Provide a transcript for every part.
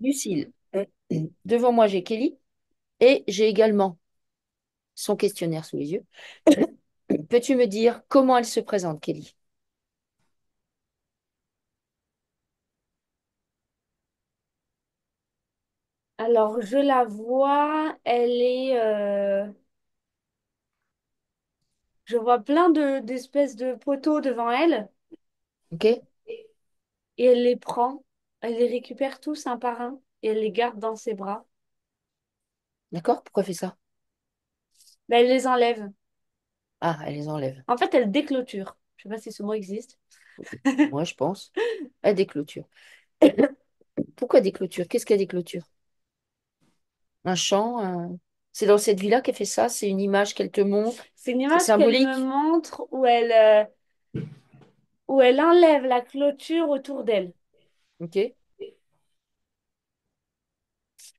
Lucille, devant moi, j'ai Kelly et j'ai également son questionnaire sous les yeux. Peux-tu me dire comment elle se présente, Kelly? Alors, je la vois, je vois plein d'espèces de poteaux devant elle Ok? et elle les prend, elle les récupère tous un par un et elle les garde dans ses bras. D'accord? Pourquoi elle fait ça? Ben, elle les enlève. Ah, elle les enlève. En fait, elle déclôture. Je sais pas si ce mot existe. Moi, je pense. Elle déclôture. Pourquoi déclôture? Qu'est-ce qu'elle déclôture? Un chant? C'est dans cette villa qu'elle fait ça? C'est une image qu'elle te montre? C'est une C'est image qu'elle me symbolique? montre où elle enlève la clôture autour d'elle. Ok?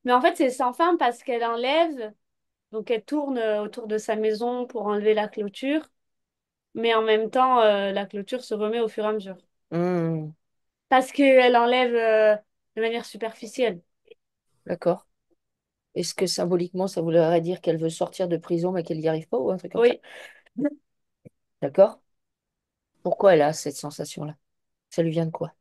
Mais en fait, c'est sans fin parce qu'elle enlève, donc elle tourne autour de sa maison pour enlever la clôture, mais en même temps, la clôture se remet au fur et à mesure. Hmm, Parce qu'elle enlève de manière superficielle. d'accord. Est-ce que symboliquement, ça voudrait dire qu'elle veut sortir de prison mais qu'elle n'y arrive pas ou un truc comme ça? Oui. D'accord? Pourquoi elle a cette sensation-là? Ça lui vient de quoi?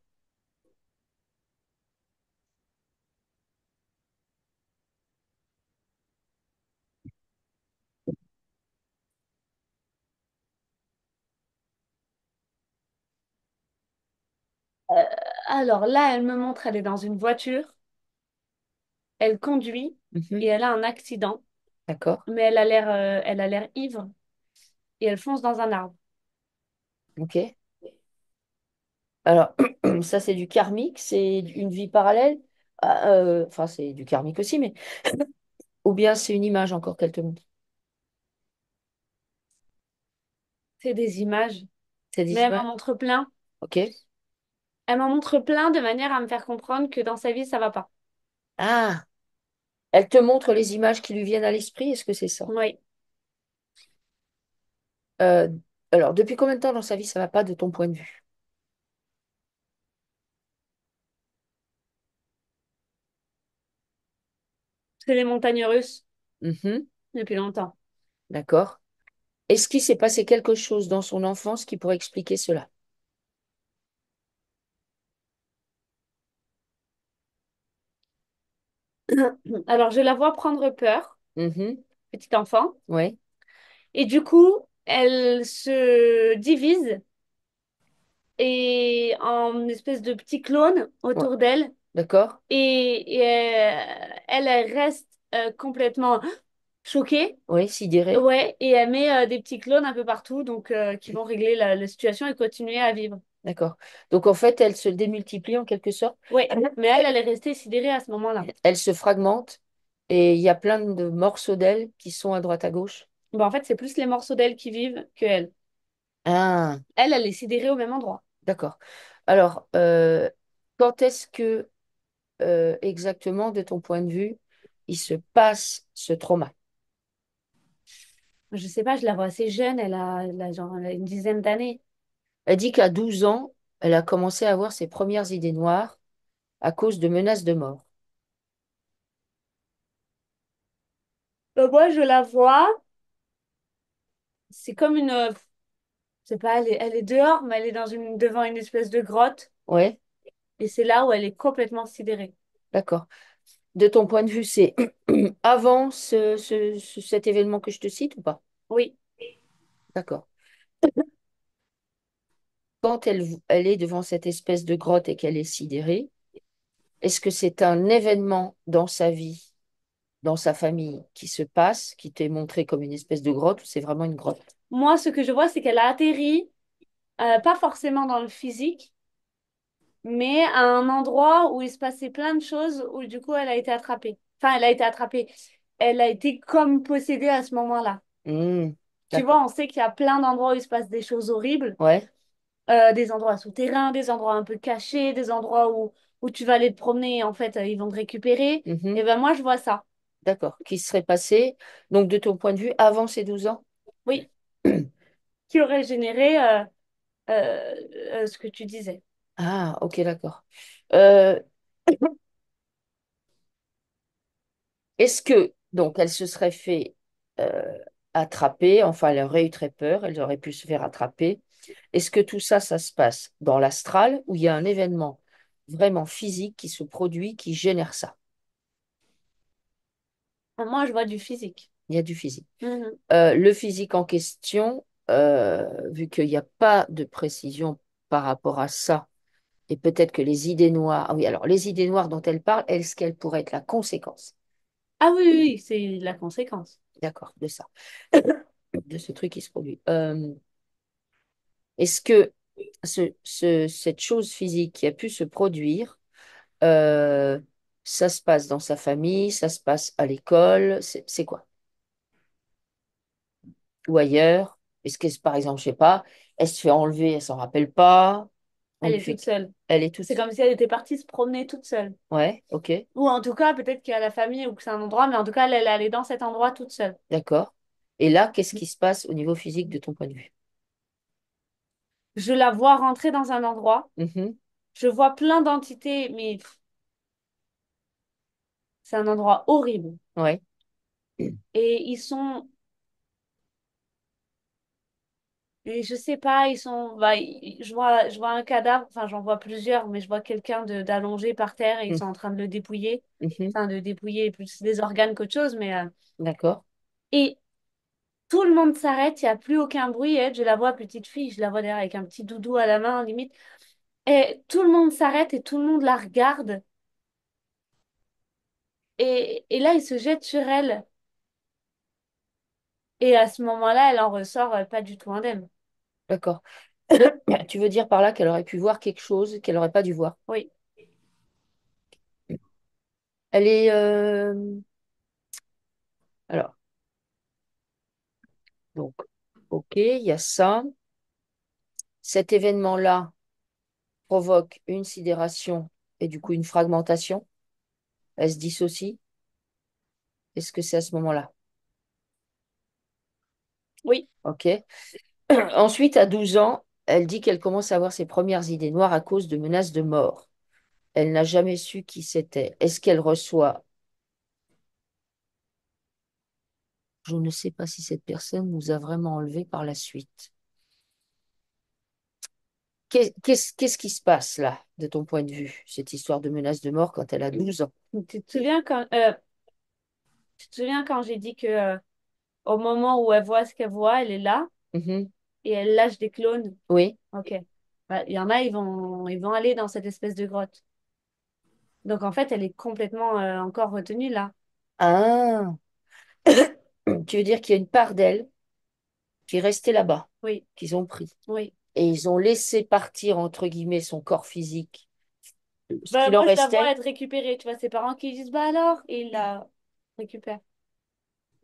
Euh, alors là, elle me montre, elle est dans une voiture, elle conduit et Mhm. elle a un accident, D'accord? mais elle a l'air ivre et elle fonce dans un arbre. Ok? Alors, ça, c'est du karmique, c'est une vie parallèle. Ah, enfin, c'est du karmique aussi, mais. Ou bien c'est une image encore qu'elle te montre. C'est des images, C'est mais des elle m'en images. montre plein. Ok. Elle m'en montre plein de manière à me faire comprendre que dans sa vie, ça va pas. Ah, elle te montre les images qui lui viennent à l'esprit, est-ce que c'est ça? Oui, Euh, alors, depuis combien de temps dans sa vie ça va pas de ton point de vue? c'est les montagnes russes Mhm. depuis longtemps. D'accord. Est-ce qu'il s'est passé quelque chose dans son enfance qui pourrait expliquer cela? Alors, je la vois prendre peur, Mhm. petite enfant, Ouais, et du coup, elle se divise et en espèce de petits clones ouais. autour d'elle. D'accord. Elle, elle reste complètement choquée. Oui, sidéré. Ouais, et elle met des petits clones un peu partout, donc qui vont régler la situation et continuer à vivre. D'accord. Donc, en fait, elle se démultiplie en quelque sorte. Ouais, mais elle est restée sidérée à ce moment-là. Elle se fragmente et il y a plein de morceaux d'elle qui sont à droite à gauche. Bon, en fait, c'est plus les morceaux d'elle qui vivent que elle. Ah, Elle est sidérée au même endroit. d'accord. Alors, quand est-ce que exactement, de ton point de vue, il se passe ce trauma? Je sais pas, je la vois assez jeune, elle a une dizaine d'années. Elle dit qu'à 12 ans, elle a commencé à avoir ses premières idées noires à cause de menaces de mort. Moi, je la vois, c'est comme je sais pas, elle est dehors, mais elle est devant une espèce de grotte, Ouais, et c'est là où elle est complètement sidérée. d'accord. De ton point de vue, c'est avant cet événement que je te cite ou pas? Oui. D'accord. Quand elle est devant cette espèce de grotte et qu'elle est sidérée, est-ce que c'est un événement dans sa vie, dans sa famille, qui se passe, qui t'est montré comme une espèce de grotte ou c'est vraiment une grotte? Moi, ce que je vois, c'est qu'elle a atterri, pas forcément dans le physique, mais à un endroit où il se passait plein de choses, où du coup, elle a été attrapée. Enfin, elle a été attrapée. Elle a été comme possédée à ce moment-là. Hmm, Tu vois, d'accord. on sait qu'il y a plein d'endroits où il se passe des choses horribles, Ouais. des endroits souterrains, des endroits un peu cachés, des endroits où tu vas aller te promener et en fait, ils vont te récupérer. Mhm. Et ben moi, je vois ça. D'accord. Qui serait passé, donc de ton point de vue, avant ses 12 ans? Oui, qui aurait généré euh, ce que tu disais. Ah, ok, d'accord. Euh, Est-ce que, donc, elle se serait fait euh, attraper, enfin, elle aurait eu très peur, elle aurait pu se faire attraper. Est-ce que tout ça, ça se passe dans l'astral ou il y a un événement vraiment physique qui se produit, qui génère ça? Moi, je vois du physique. Il y a du physique. Mhm. Le physique en question, vu qu'il n'y a pas de précision par rapport à ça, et peut-être que les idées noires, ah oui, alors les idées noires dont elle parle, est-ce qu'elles pourraient être la conséquence, Ah oui, oui, oui, c'est la conséquence. d'accord, de ça, de ce truc qui se produit. Est-ce que cette chose physique qui a pu se produire, euh, ça se passe dans sa famille, ça se passe à l'école, c'est quoi? Ou ailleurs? Est-ce que, par exemple, je sais pas, elle se fait enlever, elle s'en rappelle pas, on Elle lui est toute fait, seule. elle est toute, C'est comme si elle était partie se promener toute seule. ouais, ok, Ou en tout cas, peut-être qu'il y a la famille ou que c'est un endroit, mais en tout cas, elle est allée dans cet endroit toute seule. d'accord. Et là, qu'est-ce qui se passe au niveau physique de ton point de vue? Je la vois rentrer dans un endroit. Mhm, Je vois plein d'entités, mais c'est un endroit horrible. ouais, Et ils sont, et je sais pas, ils sont, bah, je vois un cadavre, enfin, j'en vois plusieurs, mais je vois quelqu'un d'allongé par terre et ils mhm, sont en train de le dépouiller. mhm, Enfin, de dépouiller plus des organes qu'autre chose, mais, d'accord, et tout le monde s'arrête, il n'y a plus aucun bruit. Elle, je la vois, petite fille, je la vois derrière avec un petit doudou à la main, limite. Et tout le monde s'arrête et tout le monde la regarde. Et là, il se jette sur elle. Et à ce moment-là, elle en ressort pas du tout indemne. d'accord. Tu veux dire par là qu'elle aurait pu voir quelque chose qu'elle n'aurait pas dû voir? Oui, Elle est, alors, donc, ok, il y a ça. Cet événement-là provoque une sidération et du coup une fragmentation. Elle se dissocie. Est-ce que c'est à ce moment-là? oui. Ok. Ensuite, à 12 ans, elle dit qu'elle commence à avoir ses premières idées noires à cause de menaces de mort. Elle n'a jamais su qui c'était. Est-ce qu'elle reçoit... Je ne sais pas si cette personne nous a vraiment enlevés par la suite. Qu'est-ce qui se passe là, de ton point de vue, cette histoire de menace de mort quand elle a 12 ans? Tu te souviens quand j'ai dit que au moment où elle voit ce qu'elle voit, elle est là Mhm. et elle lâche des clones. Oui. Ok. Bah, il y en a, ils vont aller dans cette espèce de grotte. Donc en fait, elle est complètement encore retenue là. Ah, tu veux dire qu'il y a une part d'elle qui est restée là-bas, Oui, qu'ils ont pris. oui. Et ils ont laissé partir, entre guillemets, son corps physique, ce Bah, qu'il en moi, je la vois restait. être récupérée. Tu vois, ses parents qui disent, bah alors, et ils la récupèrent.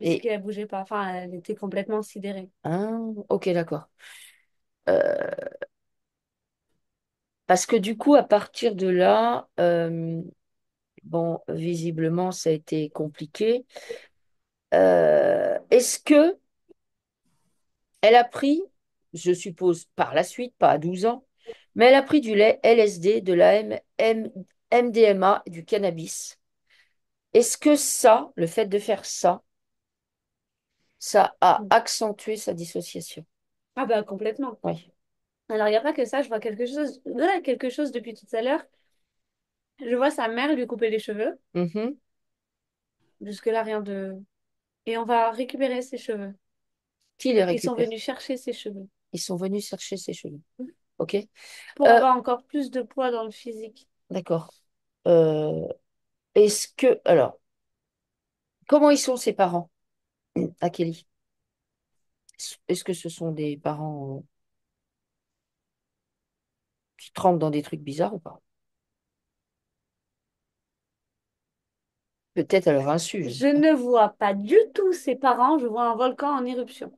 Et, Puisqu'elle bougeait pas. Enfin, elle était complètement sidérée. ah, ok, d'accord. Parce que du coup, à partir de là, bon, visiblement, ça a été compliqué. Est-ce que elle a pris, je suppose par la suite, pas à 12 ans, mais elle a pris du lait LSD, de la MDMA, du cannabis. Est-ce que ça, le fait de faire ça, ça a Mm. accentué sa dissociation? Ah bah complètement. Oui. Alors, il n'y a pas que ça, je vois quelque chose depuis tout à l'heure. Je vois sa mère lui couper les cheveux. Mhm. Jusque-là, rien de... Et on va récupérer ses cheveux. Qui les Ils sont récupère? venus chercher ses cheveux. Ils sont venus chercher ses cheveux. OK? Pour Euh, avoir encore plus de poids dans le physique. d'accord. Euh, est-ce que... Alors, comment ils sont ses parents, à Kelly? Est-ce que ce sont des parents qui trempent dans des trucs bizarres ou pas? Peut-être à leur insu, je ne Je sais pas. ne vois pas du tout ses parents, je vois un volcan en éruption.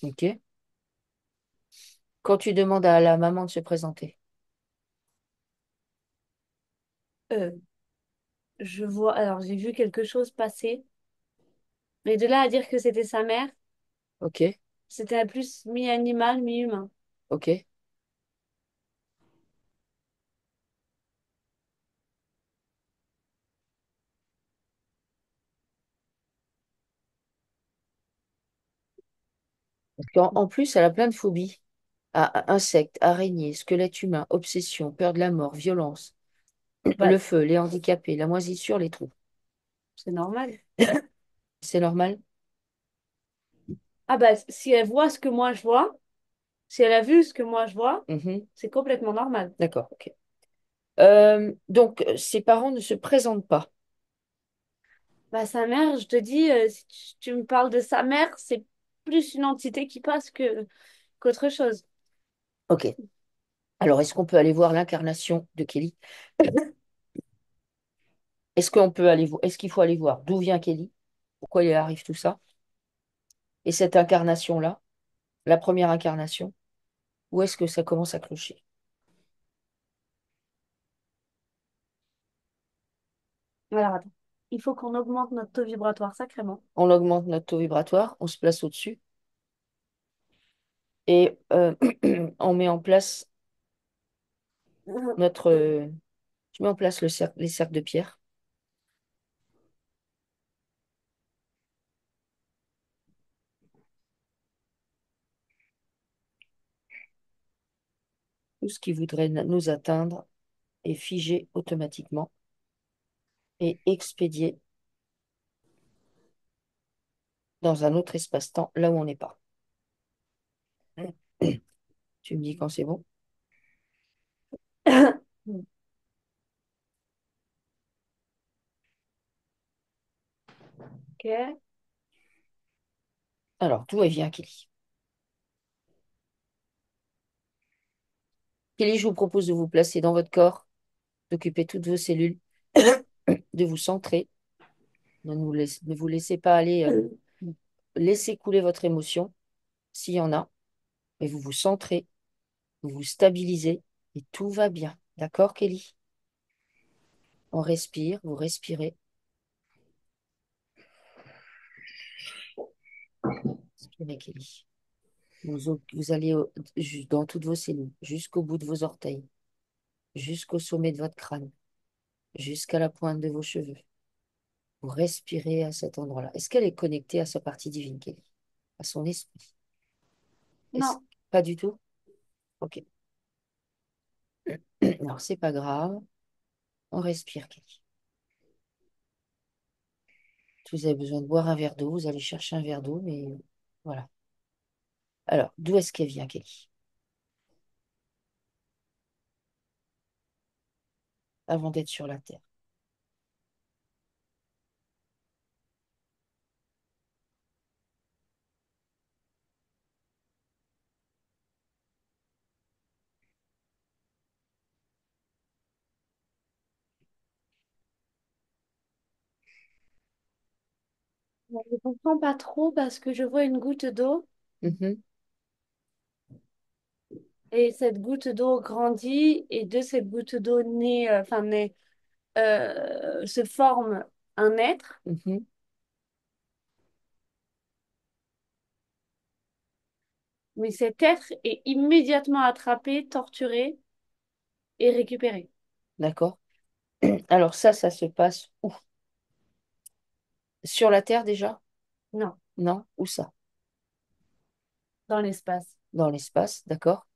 OK? Quand tu demandes à la maman de se présenter. Euh, je vois... Alors, j'ai vu quelque chose passer. Mais de là à dire que c'était sa mère, OK? c'était plus mi-animal, mi-humain. OK? En plus, elle a plein de phobies. Insectes, araignées, squelettes humains, obsession, peur de la mort, violence, Bah, le feu, les handicapés, la moisissure, les trous. c'est normal. C'est normal? Ah bah, si elle voit ce que moi je vois, si elle a vu ce que moi je vois, Mhm. c'est complètement normal. D'accord, ok. Donc, ses parents ne se présentent pas. Bah, sa mère, je te dis, si tu me parles de sa mère, c'est plus une entité qui passe que qu'autre chose. Ok. Alors, est-ce qu'on peut aller voir l'incarnation de Kelly? Est-ce qu'il faut aller voir d'où vient Kelly? Pourquoi il arrive tout ça? Et cette incarnation-là, la première incarnation, où est-ce que ça commence à clocher? Alors, attends. Il faut qu'on augmente notre taux vibratoire sacrément. On augmente notre taux vibratoire, on se place au-dessus et on met en place notre. Je mets en place les cercles de pierre. Tout ce qui voudrait nous atteindre est figé automatiquement et expédié dans un autre espace-temps, là où on n'est pas. Tu me dis quand c'est bon? Ok. Alors, d'où elle vient, Kelly? Kelly, je vous propose de vous placer dans votre corps, d'occuper toutes vos cellules, de vous centrer, ne vous laissez pas aller, laissez couler votre émotion, s'il y en a, et vous vous centrez, vous vous stabilisez, et tout va bien. D'accord, Kelly? On respire, vous respirez. Respirez, Kelly. Vous allez dans toutes vos cellules, jusqu'au bout de vos orteils, jusqu'au sommet de votre crâne, jusqu'à la pointe de vos cheveux. Vous respirez à cet endroit-là. Est-ce qu'elle est connectée à sa partie divine, Kelly? À son esprit? Est-ce... Non, Pas du tout? Ok. Alors, c'est pas grave. On respire, Kelly. Si vous avez besoin de boire un verre d'eau, vous allez chercher un verre d'eau, mais voilà. Alors, d'où est-ce qu'elle vient, Kelly? Avant d'être sur la Terre. je comprends pas trop parce que je vois une goutte d'eau Mhm, et cette goutte d'eau grandit et de cette goutte d'eau se forme un être, mhm. mais cet être est immédiatement attrapé, torturé et récupéré. D'accord. Alors ça se passe où? Sur la Terre déjà? Non, Non? Où ça? dans l'espace. Dans l'espace, d'accord?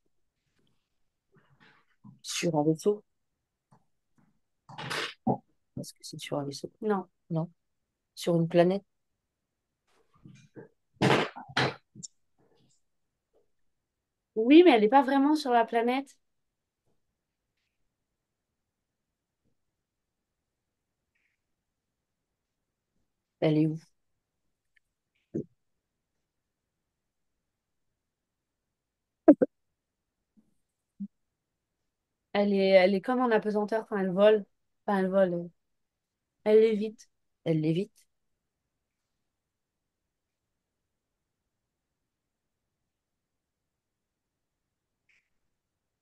Sur un vaisseau? Est-ce que c'est sur un vaisseau? Non. Non? Sur une planète? Oui, mais elle n'est pas vraiment sur la planète. Elle est où? Elle est comme en apesanteur quand elle vole. Enfin, elle vole. Elle lévite. Elle l'évite?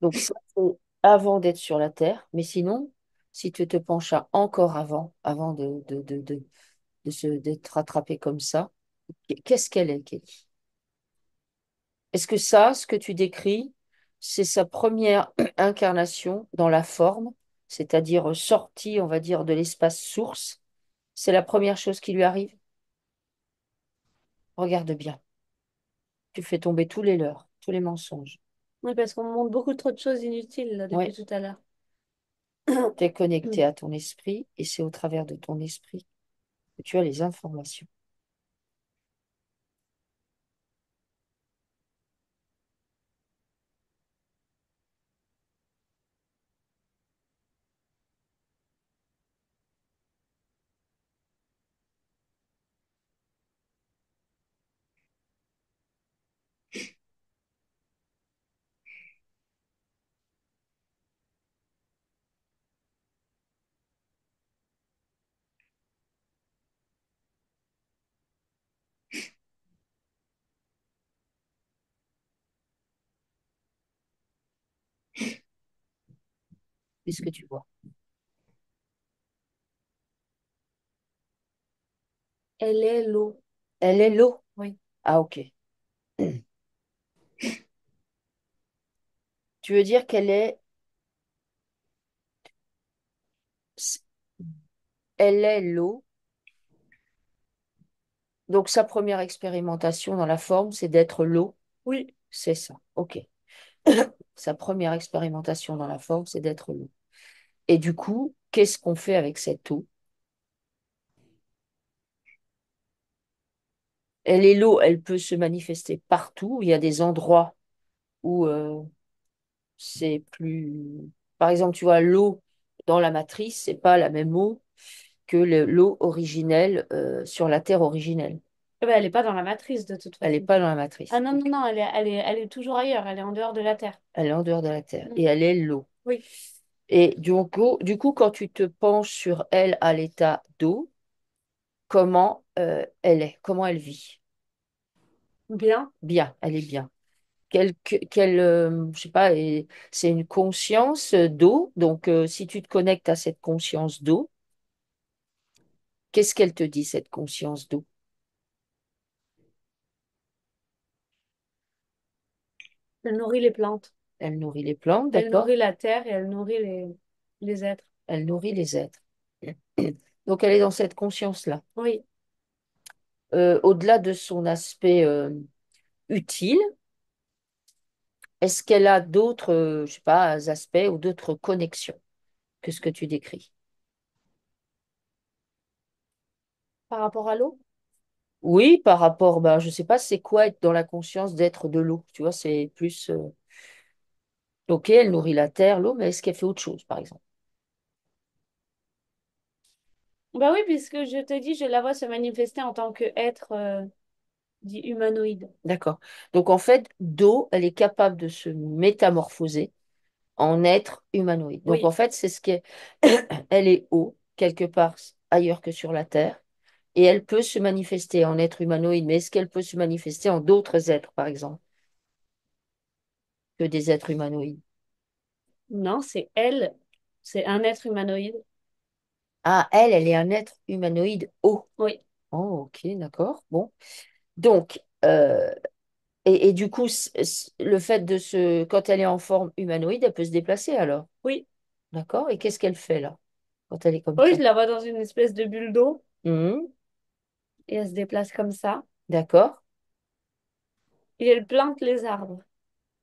Donc ça, c'est avant d'être sur la Terre. Mais sinon, si tu te penches à encore avant d'être rattrapé comme ça, qu'est-ce qu'elle est, Kelly? Est-ce que ça, ce que tu décris, c'est sa première incarnation dans la forme, c'est-à-dire sortie, on va dire, de l'espace source? C'est la première chose qui lui arrive? Regarde bien. Tu fais tomber tous les leurs, tous les mensonges. Oui, parce qu'on me montre beaucoup trop de choses inutiles là, depuis Oui, tout à l'heure. tu es connecté à ton esprit et c'est au travers de ton esprit que tu as les informations. Puisque tu vois. Elle est l'eau. Elle est l'eau. Oui. Ah, ok. Tu veux dire qu'elle est, elle est l'eau. Donc sa première expérimentation dans la forme, c'est d'être l'eau. Oui. C'est ça. Ok. Sa première expérimentation dans la forme, c'est d'être l'eau. Et du coup, qu'est-ce qu'on fait avec cette eau? Elle est l'eau, elle peut se manifester partout. Il y a des endroits où c'est plus. Par exemple, tu vois, l'eau dans la matrice, c'est pas la même eau que l'eau originelle sur la Terre originelle. Eh ben, elle n'est pas dans la matrice de toute Elle n'est façon. pas dans la Ah matrice. non, non, Ok. non, elle est toujours ailleurs. Elle est en dehors de la Terre. Elle est en dehors de la Terre Mm. et elle est l'eau. Oui. Et du coup, quand tu te penches sur elle à l'état d'eau, comment elle est, comment elle vit? Bien. Bien, elle est bien. Je sais pas, c'est une conscience d'eau. Donc, si tu te connectes à cette conscience d'eau, qu'est-ce qu'elle te dit, cette conscience d'eau? Elle nourrit les plantes. Elle nourrit les plantes, Elle d'accord? nourrit la terre et elle nourrit les êtres. Elle nourrit les êtres. Donc, elle est dans cette conscience-là. Oui. Au-delà de son aspect utile, est-ce qu'elle a d'autres, je sais pas, aspects ou d'autres connexions que ce que tu décris? Par rapport à l'eau? Oui, par rapport, ben, je sais pas, c'est quoi être dans la conscience d'être de l'eau. Tu vois, c'est plus, ok, elle nourrit la terre, l'eau, mais est-ce qu'elle fait autre chose, par exemple? Bah oui, puisque je te dis, je la vois se manifester en tant qu'être dit humanoïde. D'accord. Donc, en fait, d'eau, elle est capable de se métamorphoser en être humanoïde. Donc, en Oui. fait, c'est ce qui est, elle est eau, quelque part ailleurs que sur la terre, et elle peut se manifester en être humanoïde, mais est-ce qu'elle peut se manifester en d'autres êtres, par exemple, que des êtres humanoïdes? Non, c'est elle. C'est un être humanoïde. Ah, elle est un être humanoïde eau. Oui. Oh, ok, d'accord. Bon. Donc, et du coup, le fait de quand elle est en forme humanoïde, elle peut se déplacer alors. Oui. D'accord? Et qu'est-ce qu'elle fait là, quand elle est comme Oui, ça? je la vois dans une espèce de bulle d'eau Mhm. et elle se déplace comme ça. D'accord? Et elle plante les arbres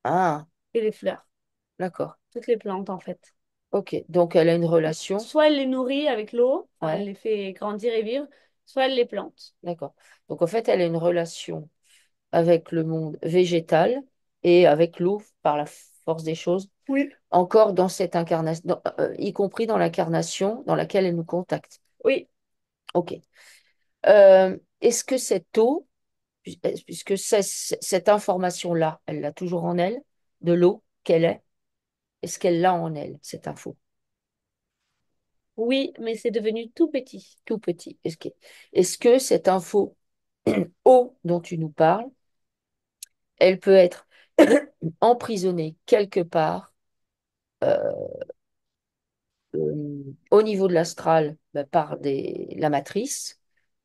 Ah, et les fleurs. d'accord. Toutes les plantes, en fait. Ok. Donc, elle a une relation. Soit elle les nourrit avec l'eau, enfin, elle Ouais, les fait grandir et vivre, soit elle les plante. d'accord. Donc, en fait, elle a une relation avec le monde végétal et avec l'eau par la force des choses, Oui. encore dans cette incarnation, y compris dans l'incarnation dans laquelle elle nous contacte. Oui. Ok. Est-ce que cette eau, puisque cette information-là, elle l'a toujours en elle, de l'eau qu'elle est-ce qu'elle l'a en elle, cette info? Oui, mais c'est devenu tout petit. Tout petit. Est-ce que cette info, eau dont tu nous parles, elle peut être emprisonnée quelque part au niveau de l'astral par la matrice,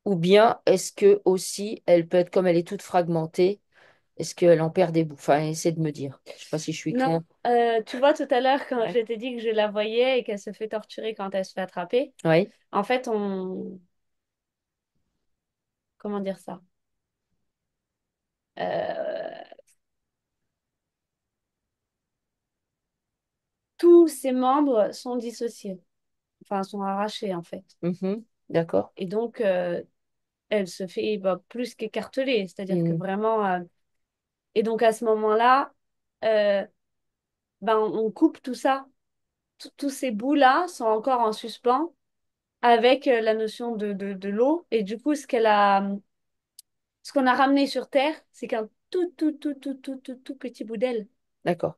ou bien est-ce que aussi elle peut être, comme elle est toute fragmentée, est-ce qu'elle en perd des bouts? Enfin, essaie de me dire. Je sais pas si je suis Non, claire. tu vois tout à l'heure quand Ouais. je t'ai dit que je la voyais et qu'elle se fait torturer quand elle se fait attraper, Oui. en fait, on... Comment dire ça? tous ses membres sont dissociés, enfin sont arrachés en fait. Mhm. D'accord. Et donc, elle se fait bah, plus qu'écarteler, c'est-à-dire que Mhm. vraiment. Et donc à ce moment-là, euh, ben, on coupe tout ça. Tous ces bouts-là sont encore en suspens avec la notion de l'eau. Et du coup, ce qu'on a ramené sur Terre, c'est qu'un tout petit bout d'elle. D'accord.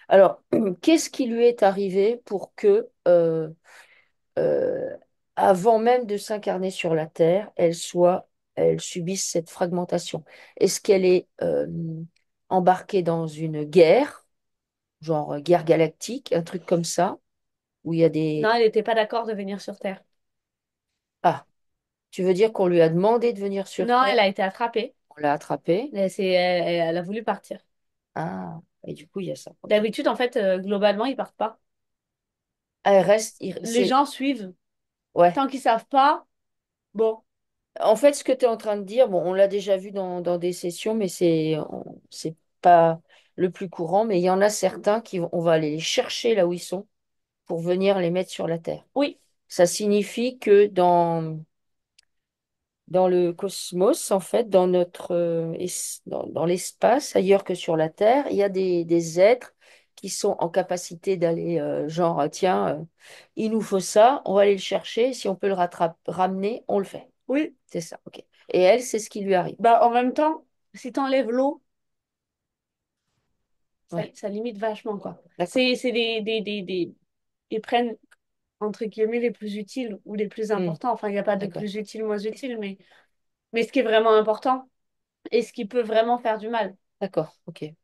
Alors, qu'est-ce qui lui est arrivé pour que, euh, avant même de s'incarner sur la Terre, elle subisse cette fragmentation? Est-ce qu'elle est embarquée dans une guerre, genre guerre galactique, un truc comme ça, où il y a Non, des... elle n'était pas d'accord de venir sur Terre. Ah, tu veux dire qu'on lui a demandé de venir sur Non, Terre, elle a été attrapée. on l'a attrapée? Elle a voulu partir. Ah, et du coup, il y a ça. Ok. D'habitude, en fait, globalement, ils partent pas. Ah, elle reste, Les gens suivent. ouais. Tant qu'ils savent pas, bon, En fait, ce que tu es en train de dire, bon, on l'a déjà vu dans des sessions, mais c'est pas le plus courant, mais il y en a certains on va aller les chercher là où ils sont pour venir les mettre sur la Terre. oui, Ça signifie que dans le cosmos, en fait, dans l'espace, ailleurs que sur la Terre, il y a des êtres qui sont en capacité d'aller, genre, tiens, il nous faut ça, on va aller le chercher, si on peut ramener, on le fait. oui. C'est ça, ok. Et elle, c'est ce qui lui arrive. Bah, en même temps, si t'enlèves l'eau, Ouais, ça limite vachement, quoi. d'accord. C'est ils prennent, entre guillemets, les plus utiles ou les plus Hmm, importants. Enfin, il n'y a pas de d'accord, plus utile, moins utile, mais ce qui est vraiment important et ce qui peut vraiment faire du mal. d'accord, ok.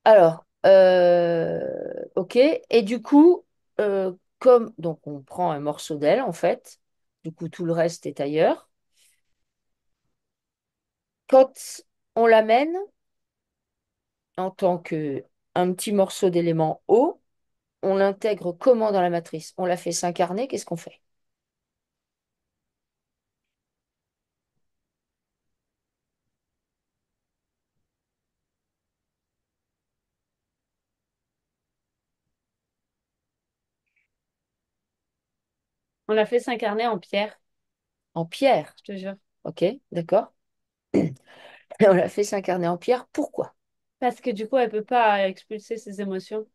Alors, ok. Et du coup, comme donc on prend un morceau d'elle, en fait, du coup tout le reste est ailleurs. Quand on l'amène en tant que un petit morceau d'élément eau, on l'intègre comment dans la matrice? On la fait s'incarner, qu'est-ce qu'on fait? On l'a fait s'incarner en pierre, En pierre, je te jure. ok, d'accord. On la fait s'incarner en pierre, pourquoi? Parce que du coup, elle peut pas expulser ses émotions.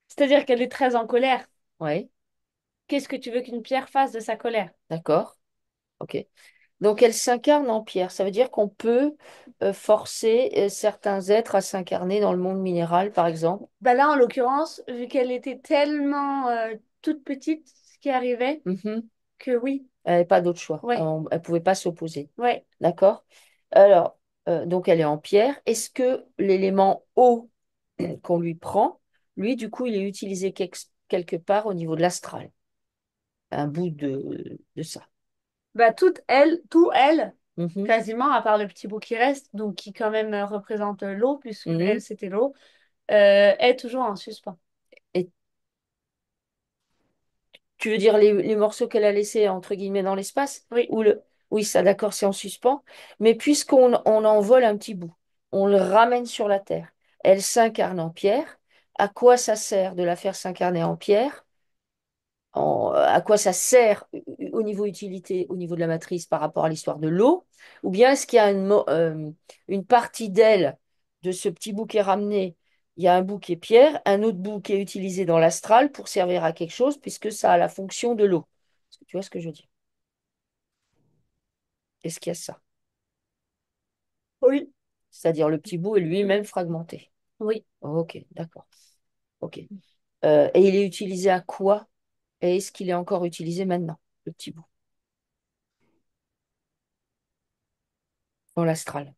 C'est-à-dire qu'elle est très en colère. Oui, Qu'est-ce que tu veux qu'une pierre fasse de sa colère? d'accord, ok. Donc elle s'incarne en pierre. Ça veut dire qu'on peut forcer certains êtres à s'incarner dans le monde minéral, par exemple. Bah là, en l'occurrence, vu qu'elle était tellement toute petite, ce qui arrivait, Mhm. que oui, Elle n'avait pas d'autre choix. ouais, Elle ne pouvait pas s'opposer. ouais. D'accord? Alors, donc elle est en pierre. Est-ce que l'élément eau qu'on lui prend, lui, du coup, il est utilisé quelque part au niveau de l'astral? Un bout de ça. Bah tout elle, Mhm. quasiment, à part le petit bout qui reste, donc qui quand même représente l'eau, puisque elle, Mhm. c'était l'eau, est toujours en suspens. Et tu veux dire les morceaux qu'elle a laissés, entre guillemets, dans l'espace? Oui. Ou le... Oui, ça, d'accord, c'est en suspens. Mais puisqu'on en vole un petit bout, on le ramène sur la Terre. Elle s'incarne en pierre. À quoi ça sert de la faire s'incarner en pierre? À quoi ça sert au niveau utilité, au niveau de la matrice par rapport à l'histoire de l'eau? Ou bien est-ce qu'il y a une partie d'elle, de ce petit bout qui est ramené, il y a un bout qui est pierre, un autre bout qui est utilisé dans l'astral pour servir à quelque chose, puisque ça a la fonction de l'eau. Est-ce que tu vois ce que je veux dire? Est-ce qu'il y a ça? Oui. C'est-à-dire le petit bout est lui-même fragmenté. Oui. Ok, d'accord. Ok. Et il est utilisé à quoi? Et est-ce qu'il est encore utilisé maintenant, le petit bout, dans l'astral?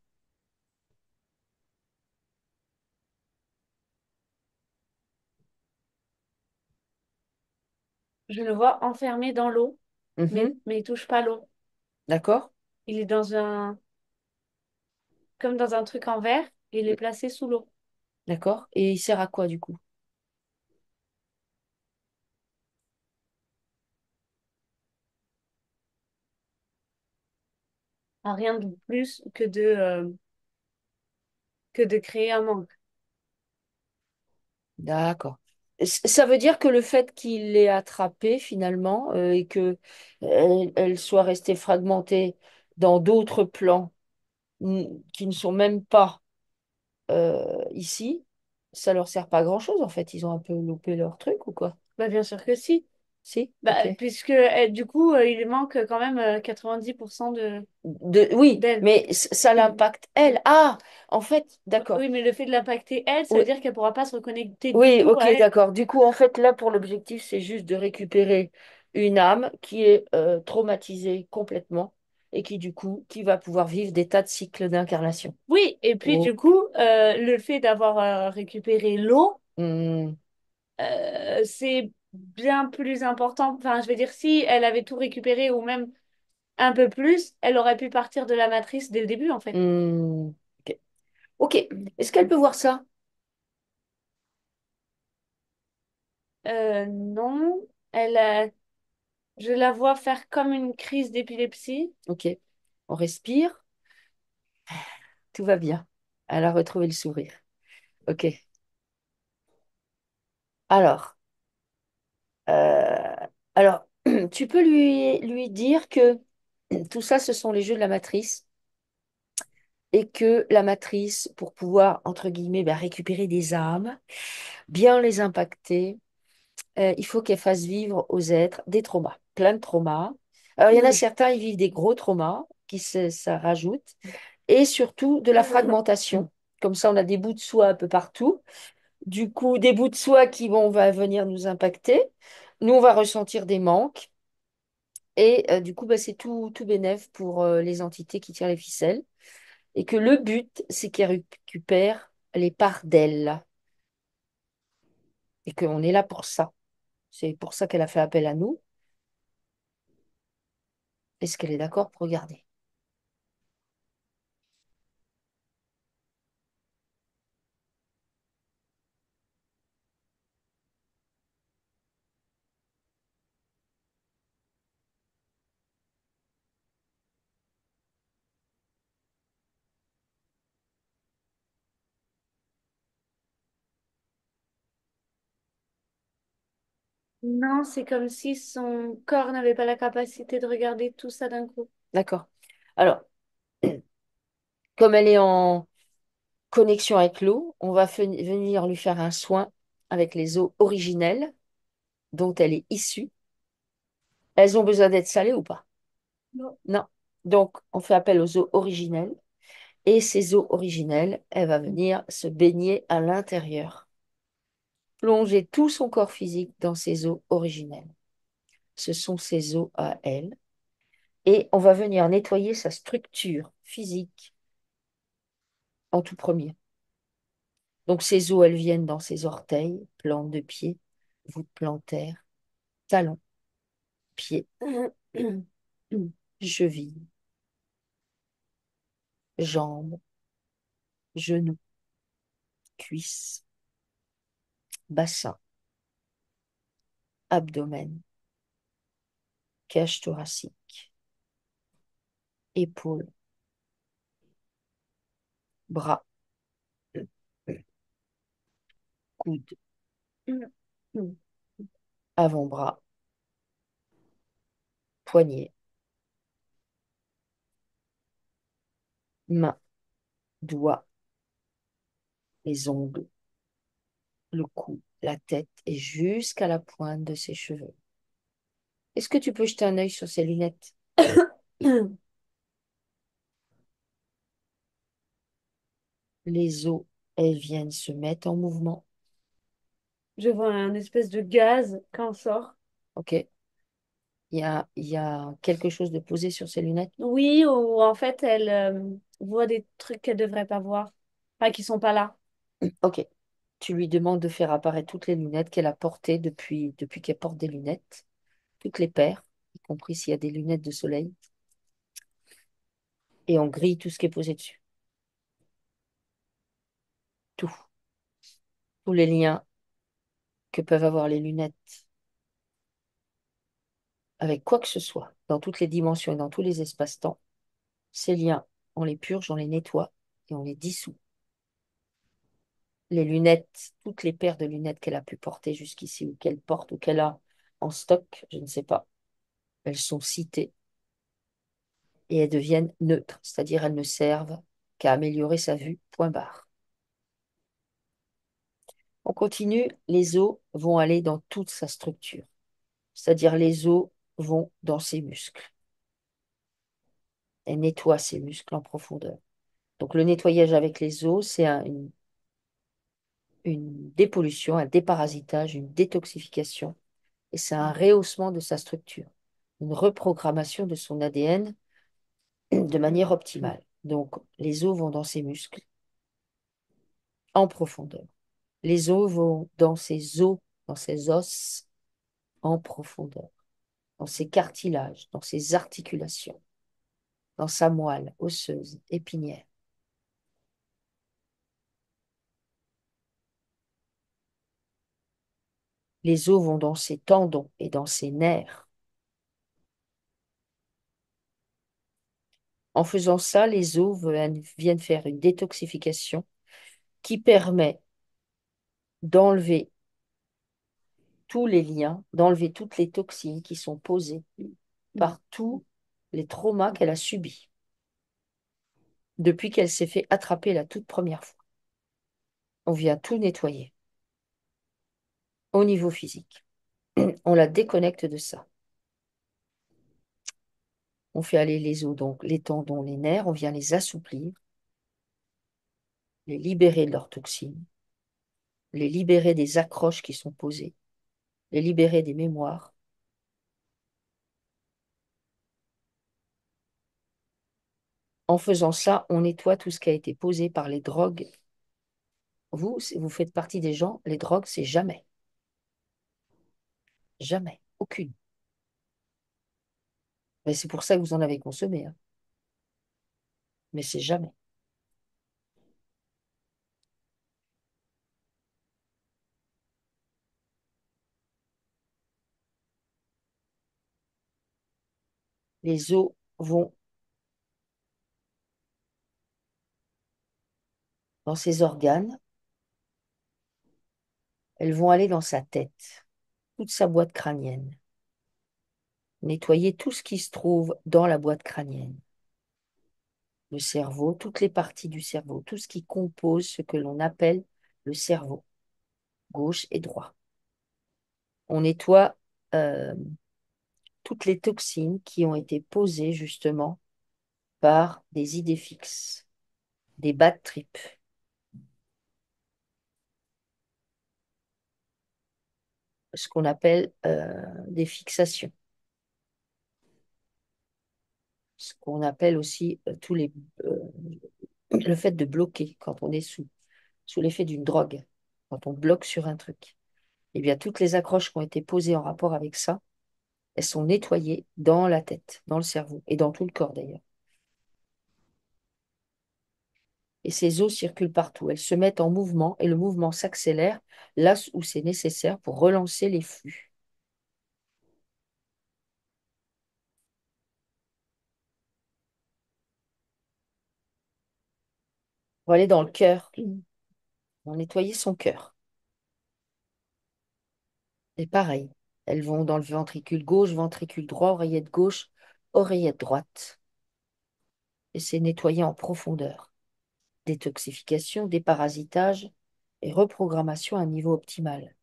Je le vois enfermé dans l'eau, Mhm. mais il touche pas l'eau. D'accord? Il est comme dans un truc en verre, et il est placé sous l'eau. D'accord. Et il sert à quoi du coup? À rien de plus que de créer un manque. D'accord. Ça veut dire que le fait qu'il l'ait attrapée finalement et que elle soit restée fragmentée dans d'autres plans qui ne sont même pas ici, ça leur sert pas à grand-chose en fait. Ils ont un peu loupé leur truc ou quoi? Bah, bien sûr que si. Si? Bah, Ok. puisque du coup, il manque quand même 90% Oui, d'elle. mais ça l'impacte elle. Ah, en fait, d'accord. Oui, mais le fait de l'impacter elle, ça veut Oui, dire qu'elle pourra pas se reconnecter du oui, tout ok, à elle. d'accord. Du coup, en fait, là, pour l'objectif, c'est juste de récupérer une âme qui est traumatisée complètement et qui, du coup, qui va pouvoir vivre des tas de cycles d'incarnation. Oui, et puis du Oh. coup, le fait d'avoir récupéré l'eau, Hmm, c'est bien plus important. Enfin, je veux dire, si elle avait tout récupéré ou même un peu plus, elle aurait pu partir de la matrice dès le début, en fait. hmm, ok. Ok. Est-ce qu'elle peut voir ça? Non, je la vois faire comme une crise d'épilepsie. Ok. On respire. Tout va bien. Elle a retrouvé le sourire. Ok. Alors, euh, alors, tu peux lui dire que tout ça, ce sont les jeux de la matrice et que la matrice, pour pouvoir, entre guillemets, ben, récupérer des âmes, bien les impacter, il faut qu'elle fasse vivre aux êtres des traumas, plein de traumas. Alors, il y en a Oui. certains, ils vivent des gros traumas, ça rajoute, et surtout de la fragmentation. Comme ça, on a des bouts de soie un peu partout. Du coup, des bouts de soie va venir nous impacter. Nous, on va ressentir des manques. Et du coup, bah, c'est tout bénef pour les entités qui tirent les ficelles. Et que le but, c'est qu'elles récupèrent les parts d'elles. Et qu'on est là pour ça. C'est pour ça qu'elle a fait appel à nous. Est-ce qu'elle est d'accord pour regarder? Non, c'est comme si son corps n'avait pas la capacité de regarder tout ça d'un coup. D'accord. Alors, comme elle est en connexion avec l'eau, on va venir lui faire un soin avec les eaux originelles dont elle est issue. Elles ont besoin d'être salées ou pas? Non. Non. Donc, on fait appel aux eaux originelles. Et ces eaux originelles, elle va venir se baigner à l'intérieur, plonger tout son corps physique dans ces eaux originelles. Ce sont ces eaux à elle. Et on va venir nettoyer sa structure physique en tout premier. Donc ces eaux, elles viennent dans ses orteils, plante de pied, voûte plantaire, talon, pied, cheville, jambes, genoux, cuisses, bassin, abdomen, cage thoracique, épaules, bras, coudes, avant-bras, poignets, mains, doigts, les ongles, le cou, la tête et jusqu'à la pointe de ses cheveux. Est-ce que tu peux jeter un œil sur ses lunettes? Les os, elles viennent se mettre en mouvement. Je vois un espèce de gaz qui en sort. OK? Il y a quelque chose de posé sur ses lunettes. Oui, ou en fait, elle voit des trucs qu'elle devrait pas voir. Enfin, qui sont pas là. OK. Tu lui demandes de faire apparaître toutes les lunettes qu'elle a portées depuis qu'elle porte des lunettes, toutes les paires, y compris s'il y a des lunettes de soleil, et on grille tout ce qui est posé dessus. Tout. Tous les liens que peuvent avoir les lunettes avec quoi que ce soit, dans toutes les dimensions et dans tous les espaces-temps, ces liens, on les purge, on les nettoie et on les dissout. les lunettes, toutes les paires de lunettes qu'elle a pu porter jusqu'ici, ou qu'elle porte, ou qu'elle a en stock, je ne sais pas, elles sont citées et elles deviennent neutres, c'est-à-dire elles ne servent qu'à améliorer sa vue, point barre. On continue, les os vont aller dans toute sa structure, c'est-à-dire les os vont dans ses muscles. Elle nettoie ses muscles en profondeur. Donc le nettoyage avec les os, c'est une dépollution, un déparasitage, une détoxification, et c'est un rehaussement de sa structure, une reprogrammation de son ADN de manière optimale. Donc les os vont dans ses muscles en profondeur. Les os vont dans ses os, dans ses os en profondeur, dans ses cartilages, dans ses articulations, dans sa moelle osseuse, épinière. Les os vont dans ses tendons et dans ses nerfs. En faisant ça, les os viennent faire une détoxification qui permet d'enlever tous les liens, d'enlever toutes les toxines qui sont posées par tous les traumas qu'elle a subis depuis qu'elle s'est fait attraper la toute première fois. On vient tout nettoyer au niveau physique. On la déconnecte de ça. On fait aller les os, donc les tendons, les nerfs, on vient les assouplir, les libérer de leurs toxines, les libérer des accroches qui sont posées, les libérer des mémoires. En faisant ça, on nettoie tout ce qui a été posé par les drogues. Vous, vous faites partie des gens, les drogues, c'est jamais, jamais, aucune. Mais c'est pour ça que vous en avez consommé, hein. Mais c'est jamais. Les os vont dans ses organes, elles vont aller dans sa tête, toute sa boîte crânienne, nettoyer tout ce qui se trouve dans la boîte crânienne. Le cerveau, toutes les parties du cerveau, tout ce qui compose ce que l'on appelle le cerveau, gauche et droit. On nettoie euh, toutes les toxines qui ont été posées justement par des idées fixes, des bad trips, ce qu'on appelle des fixations, ce qu'on appelle aussi euh, le fait de bloquer quand on est sous l'effet d'une drogue, quand on bloque sur un truc. Eh bien, toutes les accroches qui ont été posées en rapport avec ça, elles sont nettoyées dans la tête, dans le cerveau et dans tout le corps d'ailleurs. Et ces eaux circulent partout. Elles se mettent en mouvement et le mouvement s'accélère là où c'est nécessaire pour relancer les flux. On va aller dans le cœur. On va nettoyer son cœur. Et pareil, elles vont dans le ventricule gauche, ventricule droit, oreillette gauche, oreillette droite. Et c'est nettoyé en profondeur. Détoxification, déparasitage et reprogrammation à un niveau optimal.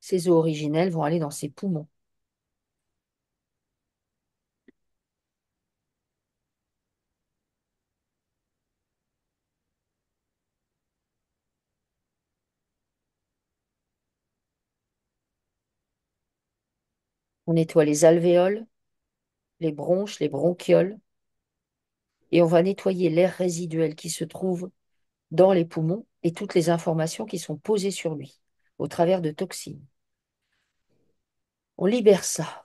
Ces eaux originelles vont aller dans ses poumons. On nettoie les alvéoles, les bronches, les bronchioles, et on va nettoyer l'air résiduel qui se trouve dans les poumons et toutes les informations qui sont posées sur lui au travers de toxines. On libère ça.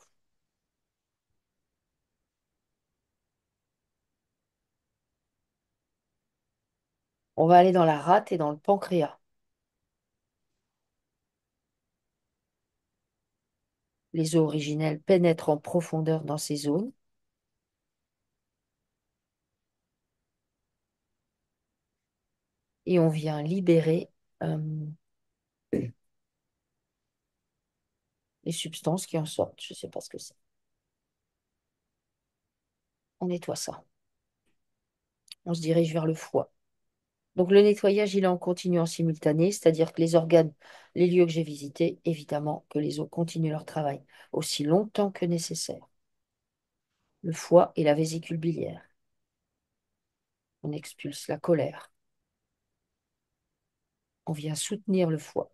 On va aller dans la rate et dans le pancréas. Les eaux originelles pénètrent en profondeur dans ces zones. et on vient libérer euh, les substances qui en sortent. Je ne sais pas ce que c'est. On nettoie ça. On se dirige vers le foie. Donc le nettoyage, il est en continu, en simultané, c'est-à-dire que les organes, les lieux que j'ai visités, évidemment que les os continuent leur travail aussi longtemps que nécessaire. Le foie et la vésicule biliaire. On expulse la colère. On vient soutenir le foie.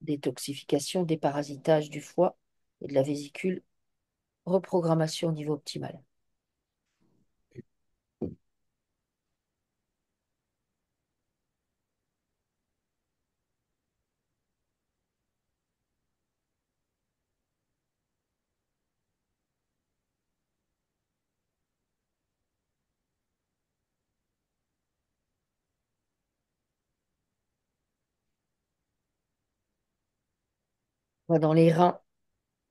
Détoxification, déparasitage du foie et de la vésicule, reprogrammation au niveau optimal. On va dans les reins,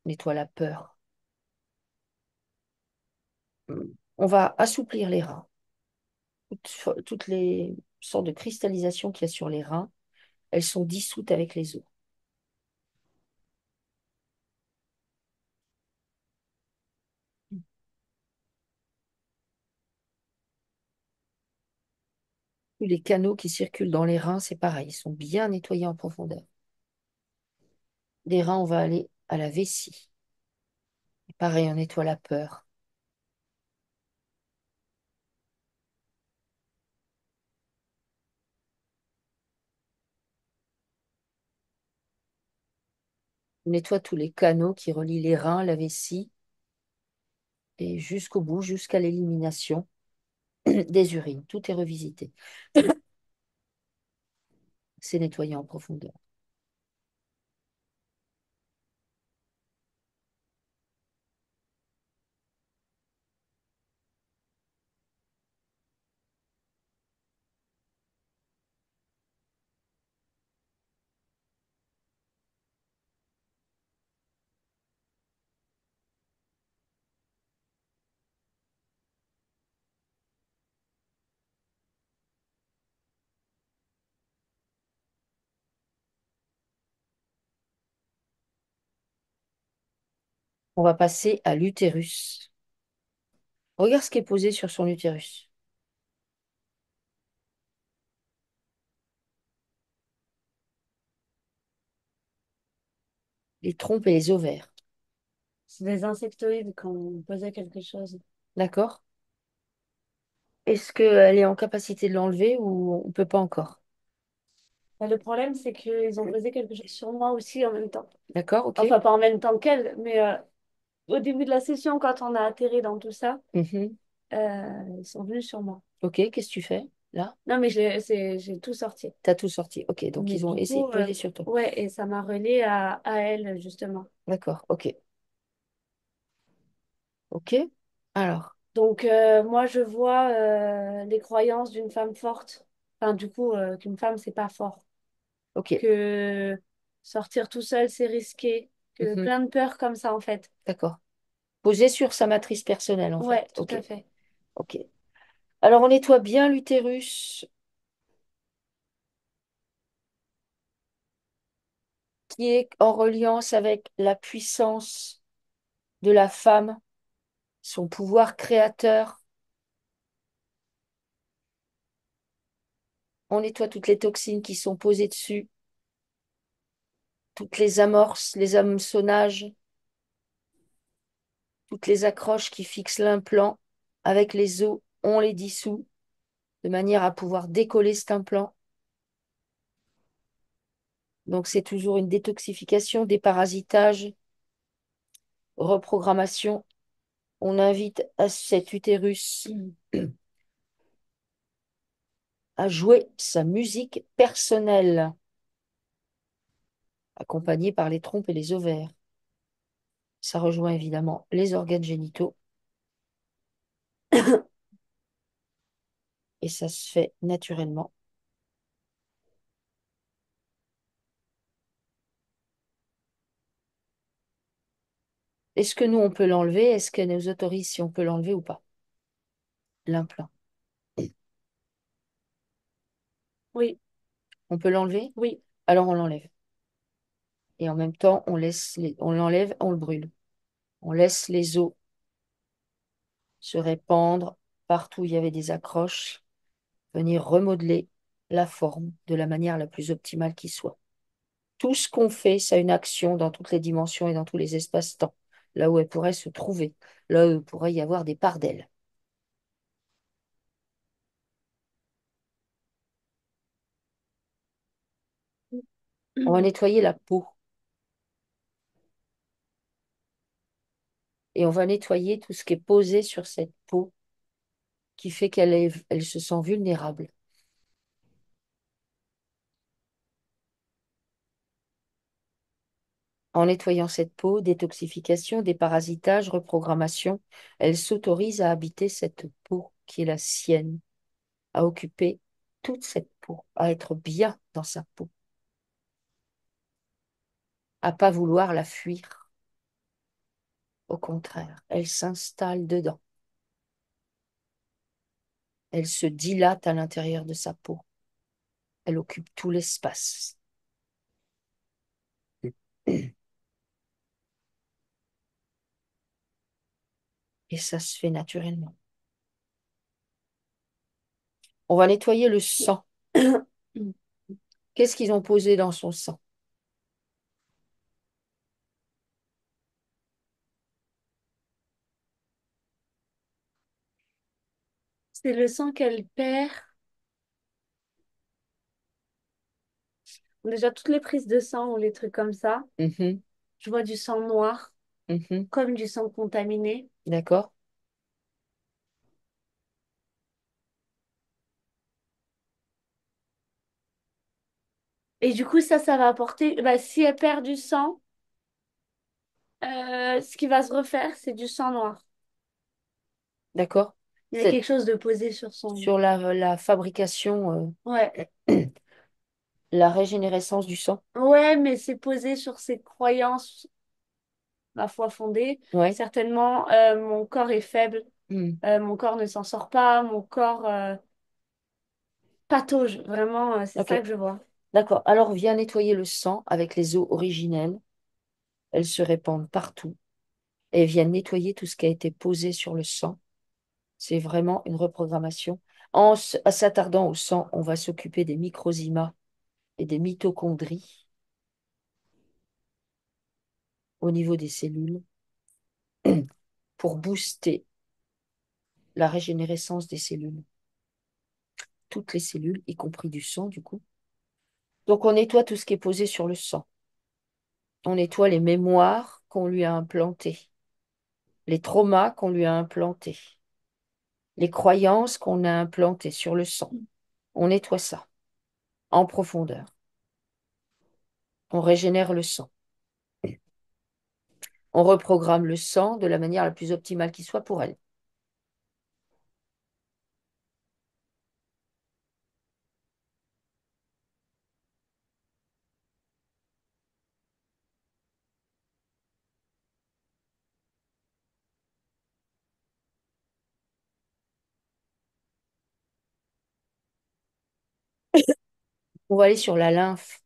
on nettoie la peur. On va assouplir les reins. Toutes les sortes de cristallisation qu'il y a sur les reins, elles sont dissoutes avec les os. Les canaux qui circulent dans les reins, c'est pareil, ils sont bien nettoyés en profondeur. Des reins, on va aller à la vessie. Et pareil, on nettoie la peur. On nettoie tous les canaux qui relient les reins, la vessie, et jusqu'au bout, jusqu'à l'élimination des urines. Tout est revisité. C'est nettoyé en profondeur. On va passer à l'utérus. Regarde ce qui est posé sur son utérus. Les trompes et les ovaires. C'est des insectoïdes quand on posait quelque chose. D'accord? Est-ce qu'elle est en capacité de l'enlever ou on ne peut pas encore? Mais le problème, c'est qu'ils ont posé quelque chose sur moi aussi en même temps. D'accord, ok. Enfin, pas en même temps qu'elle, mais au début de la session, quand on a atterri dans tout ça, Mhm. ils sont venus sur moi. Ok, qu'est-ce que tu fais là? Non, mais j'ai tout sorti. T'as tout sorti. Ok, donc Mais ils ont du essayé de coup, poser sur toi. ouais, et ça m'a relié à elle, justement. D'accord, ok. Ok. Alors, Donc, moi, je vois les croyances d'une femme forte. Enfin, du coup, qu'une femme, c'est pas fort. ok. Que sortir tout seul, c'est risqué. Que Mhm. plein de peurs comme ça, en fait. D'accord. Posé sur sa matrice personnelle, en Ouais, fait. tout Ok, à fait. ok. Alors, on nettoie bien l'utérus qui est en reliance avec la puissance de la femme, son pouvoir créateur. On nettoie toutes les toxines qui sont posées dessus, toutes les amorces, les hameçonnages, toutes les accroches qui fixent l'implant. Avec les os, on les dissout de manière à pouvoir décoller cet implant. Donc, c'est toujours une détoxification, déparasitage, reprogrammation. On invite à cet utérus à jouer sa musique personnelle, accompagnée par les trompes et les ovaires. Ça rejoint évidemment les organes génitaux et ça se fait naturellement. Est-ce que nous, on peut l'enlever? Est-ce qu'elle nous autorise si on peut l'enlever ou pas? L'implant. Oui, On peut l'enlever? oui. Alors on l'enlève. Et en même temps, on l'enlève, on le brûle. On laisse les os se répandre partout où il y avait des accroches, venir remodeler la forme de la manière la plus optimale qui soit. Tout ce qu'on fait, ça a une action dans toutes les dimensions et dans tous les espaces-temps, là où elle pourrait se trouver, là où il pourrait y avoir des parts d'elle. On va nettoyer la peau et on va nettoyer tout ce qui est posé sur cette peau qui fait elle se sent vulnérable. En nettoyant cette peau, détoxification, déparasitage, reprogrammation, elle s'autorise à habiter cette peau qui est la sienne, à occuper toute cette peau, à être bien dans sa peau, à pas vouloir la fuir. Au contraire, elle s'installe dedans. Elle se dilate à l'intérieur de sa peau. Elle occupe tout l'espace. Et ça se fait naturellement. On va nettoyer le sang. Qu'est-ce qu'ils ont posé dans son sang? C'est le sang qu'elle perd. Déjà, toutes les prises de sang ou les trucs comme ça. Mhm, Je vois du sang noir, mhm. comme du sang contaminé. D'accord? Et du coup, ça va apporter. Bah, si elle perd du sang, ce qui va se refaire, c'est du sang noir. D'accord? Il y a C'est quelque chose de posé sur son. sur la fabrication, Ouais. la régénérescence du sang. Ouais, mais c'est posé sur ses croyances, ma foi fondée. Ouais. Certainement, mon corps est faible, Hmm. mon corps ne s'en sort pas, mon corps patauge. Vraiment, c'est Ok. ça que je vois. D'accord. Alors, viens nettoyer le sang avec les eaux originelles. Elles se répandent partout et viennent nettoyer tout ce qui a été posé sur le sang. C'est vraiment une reprogrammation. En s'attardant au sang, on va s'occuper des microzymas et des mitochondries au niveau des cellules pour booster la régénérescence des cellules. Toutes les cellules, y compris du sang, du coup. Donc, on nettoie tout ce qui est posé sur le sang. On nettoie les mémoires qu'on lui a implantées, les traumas qu'on lui a implantés, les croyances qu'on a implantées sur le sang. On nettoie ça en profondeur. On régénère le sang. On reprogramme le sang de la manière la plus optimale qui soit pour elle. On va aller sur la lymphe.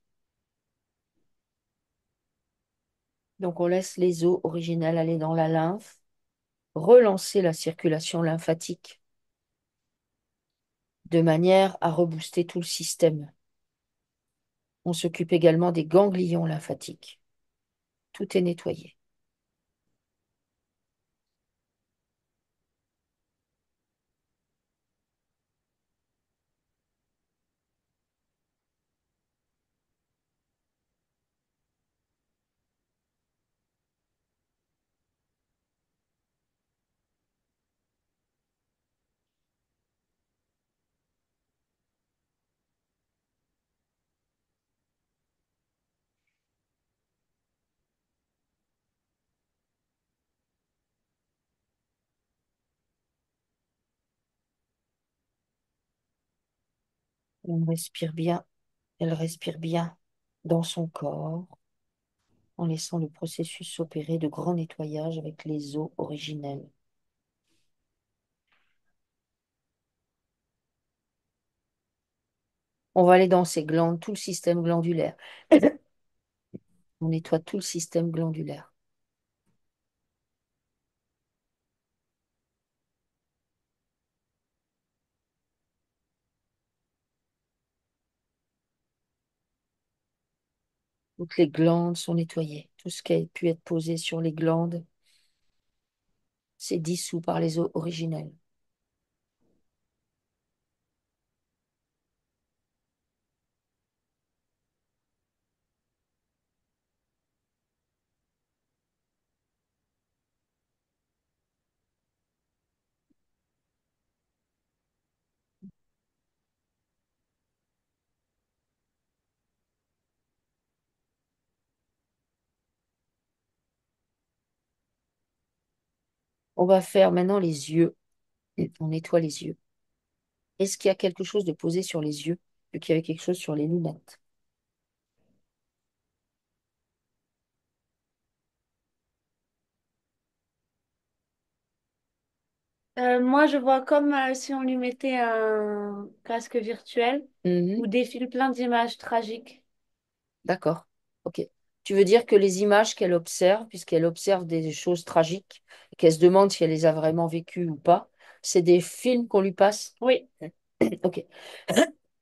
Donc, on laisse les eaux originales aller dans la lymphe, relancer la circulation lymphatique de manière à rebooster tout le système. On s'occupe également des ganglions lymphatiques. Tout est nettoyé. On respire bien. Elle respire bien dans son corps. en laissant le processus s'opérer de grand nettoyage avec les os originels. On va aller dans ces glandes, tout le système glandulaire. On nettoie tout le système glandulaire. Toutes les glandes sont nettoyées. Tout ce qui a pu être posé sur les glandes, c'est dissous par les os originels. On va faire maintenant les yeux. On nettoie les yeux. Est-ce qu'il y a quelque chose de posé sur les yeux, vu qu'il y avait quelque chose sur les lunettes? Moi, je vois comme si on lui mettait un casque virtuel Mhm. où défilent plein d'images tragiques. D'accord. Ok. Tu veux dire que les images qu'elle observe, puisqu'elle observe des choses tragiques, et qu'elle se demande si elle les a vraiment vécues ou pas, c'est des films qu'on lui passe? Oui, Ok.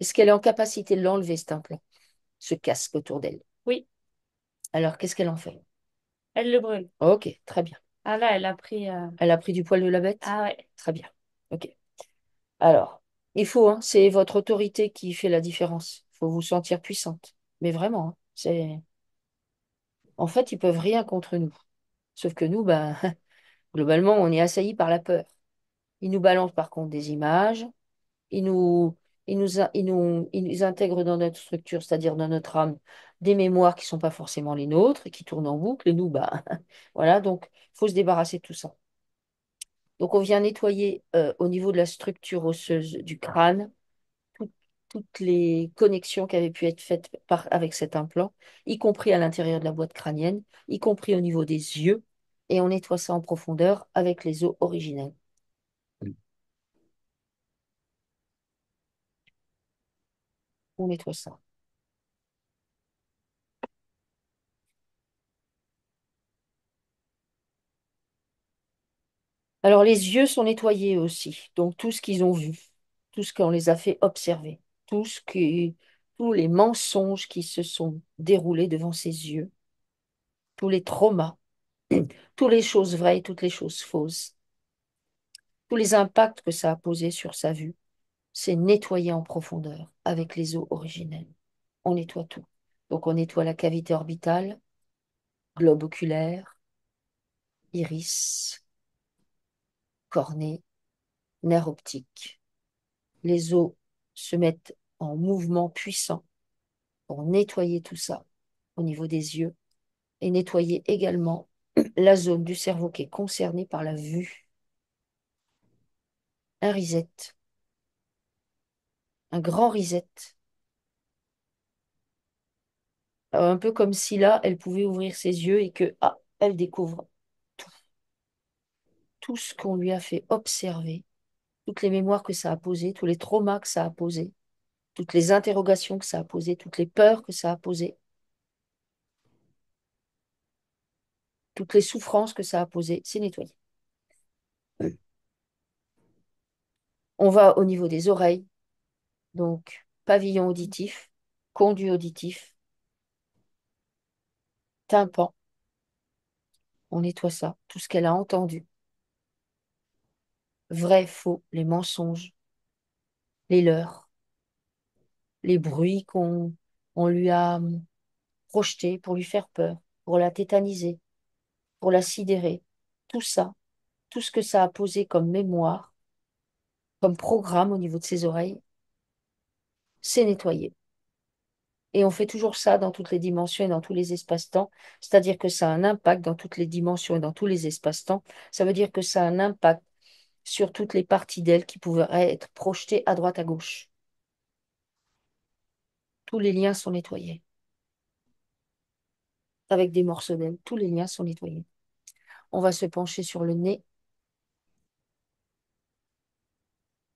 Est-ce qu'elle est en capacité de l'enlever, cet implant, ce casque autour d'elle? oui, Alors, qu'est-ce qu'elle en fait? elle le brûle. Ok, très bien. Ah là, elle a pris. Elle a pris du poil de la bête? Ah ouais. Très bien. Ok. Alors, il faut, hein, c'est votre autorité qui fait la différence. Il faut vous sentir puissante. Mais vraiment, hein, en fait, ils peuvent rien contre nous. Sauf que nous, ben, globalement, on est assaillis par la peur. Ils nous balancent par contre des images, ils nous, ils nous intègrent dans notre structure, c'est-à-dire dans notre âme, des mémoires qui ne sont pas forcément les nôtres et qui tournent en boucle. Et nous, bah, voilà, donc il faut se débarrasser de tout ça. Donc on vient nettoyer au niveau de la structure osseuse du crâne tout- toutes les connexions qui avaient pu être faites avec cet implant, y compris à l'intérieur de la boîte crânienne, y compris au niveau des yeux, et on nettoie ça en profondeur avec les os originels. On nettoie ça. Alors les yeux sont nettoyés aussi, donc tout ce qu'ils ont vu, tout ce qu'on les a fait observer, tous les mensonges qui se sont déroulés devant ses yeux, tous les traumas, toutes les choses vraies, toutes les choses fausses, tous les impacts que ça a posés sur sa vue, c'est nettoyer en profondeur avec les eaux originelles. On nettoie tout. Donc on nettoie la cavité orbitale, globe oculaire, iris, cornée, nerf optique. Les os se mettent en mouvement puissant pour nettoyer tout ça au niveau des yeux et nettoyer également la zone du cerveau qui est concernée par la vue. Un reset, un grand reset. Un peu comme si là, elle pouvait ouvrir ses yeux et que, ah, elle découvre tout, tout ce qu'on lui a fait observer, toutes les mémoires que ça a posées, tous les traumas que ça a posés, toutes les interrogations que ça a posées, toutes les peurs que ça a posées, toutes les souffrances que ça a posées, c'est nettoyé. On va au niveau des oreilles, donc pavillon auditif, conduit auditif, tympan, on nettoie ça, tout ce qu'elle a entendu, vrai, faux, les mensonges, les leurs, les bruits qu'on on lui a projetés pour lui faire peur, pour la tétaniser, pour la sidérer, tout ça, tout ce que ça a posé comme mémoire, comme programme au niveau de ses oreilles, c'est nettoyé. Et on fait toujours ça dans toutes les dimensions et dans tous les espaces-temps, c'est-à-dire que ça a un impact dans toutes les dimensions et dans tous les espaces-temps. Ça veut dire que ça a un impact sur toutes les parties d'elle qui pourraient être projetées à droite, à gauche. Tous les liens sont nettoyés. avec des morceaux d'aile. Tous les liens sont nettoyés. On va se pencher sur le nez,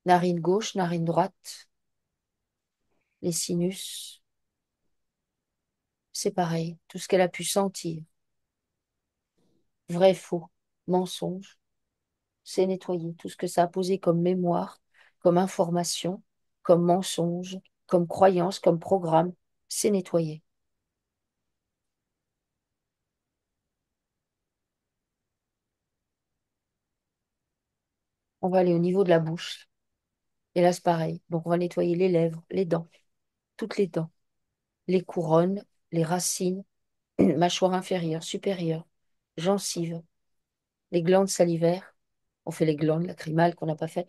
narine gauche, narine droite, les sinus. C'est pareil, tout ce qu'elle a pu sentir, vrai, faux, mensonge, c'est nettoyé. Tout ce que ça a posé comme mémoire, comme information, comme mensonge, comme croyance, comme programme, c'est nettoyé. On va aller au niveau de la bouche. Et là, c'est pareil. Donc, on va nettoyer les lèvres, les dents, toutes les dents, les couronnes, les racines, mâchoire inférieure, supérieure, gencives, les glandes salivaires. On fait les glandes lacrymales qu'on n'a pas fait.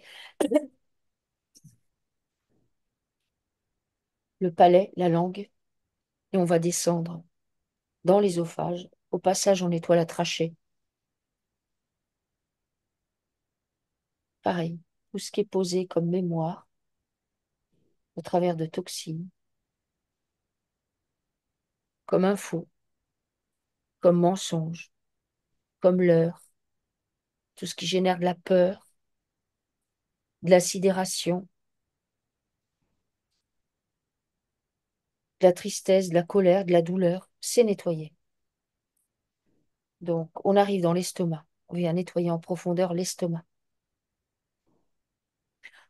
Le palais, la langue. Et on va descendre dans l'ésophage. Au passage, on nettoie la trachée. Pareil, tout ce qui est posé comme mémoire au travers de toxines, comme info, comme mensonge, comme leurre, tout ce qui génère de la peur, de la sidération, de la tristesse, de la colère, de la douleur, c'est nettoyé. Donc, on arrive dans l'estomac. On vient nettoyer en profondeur l'estomac.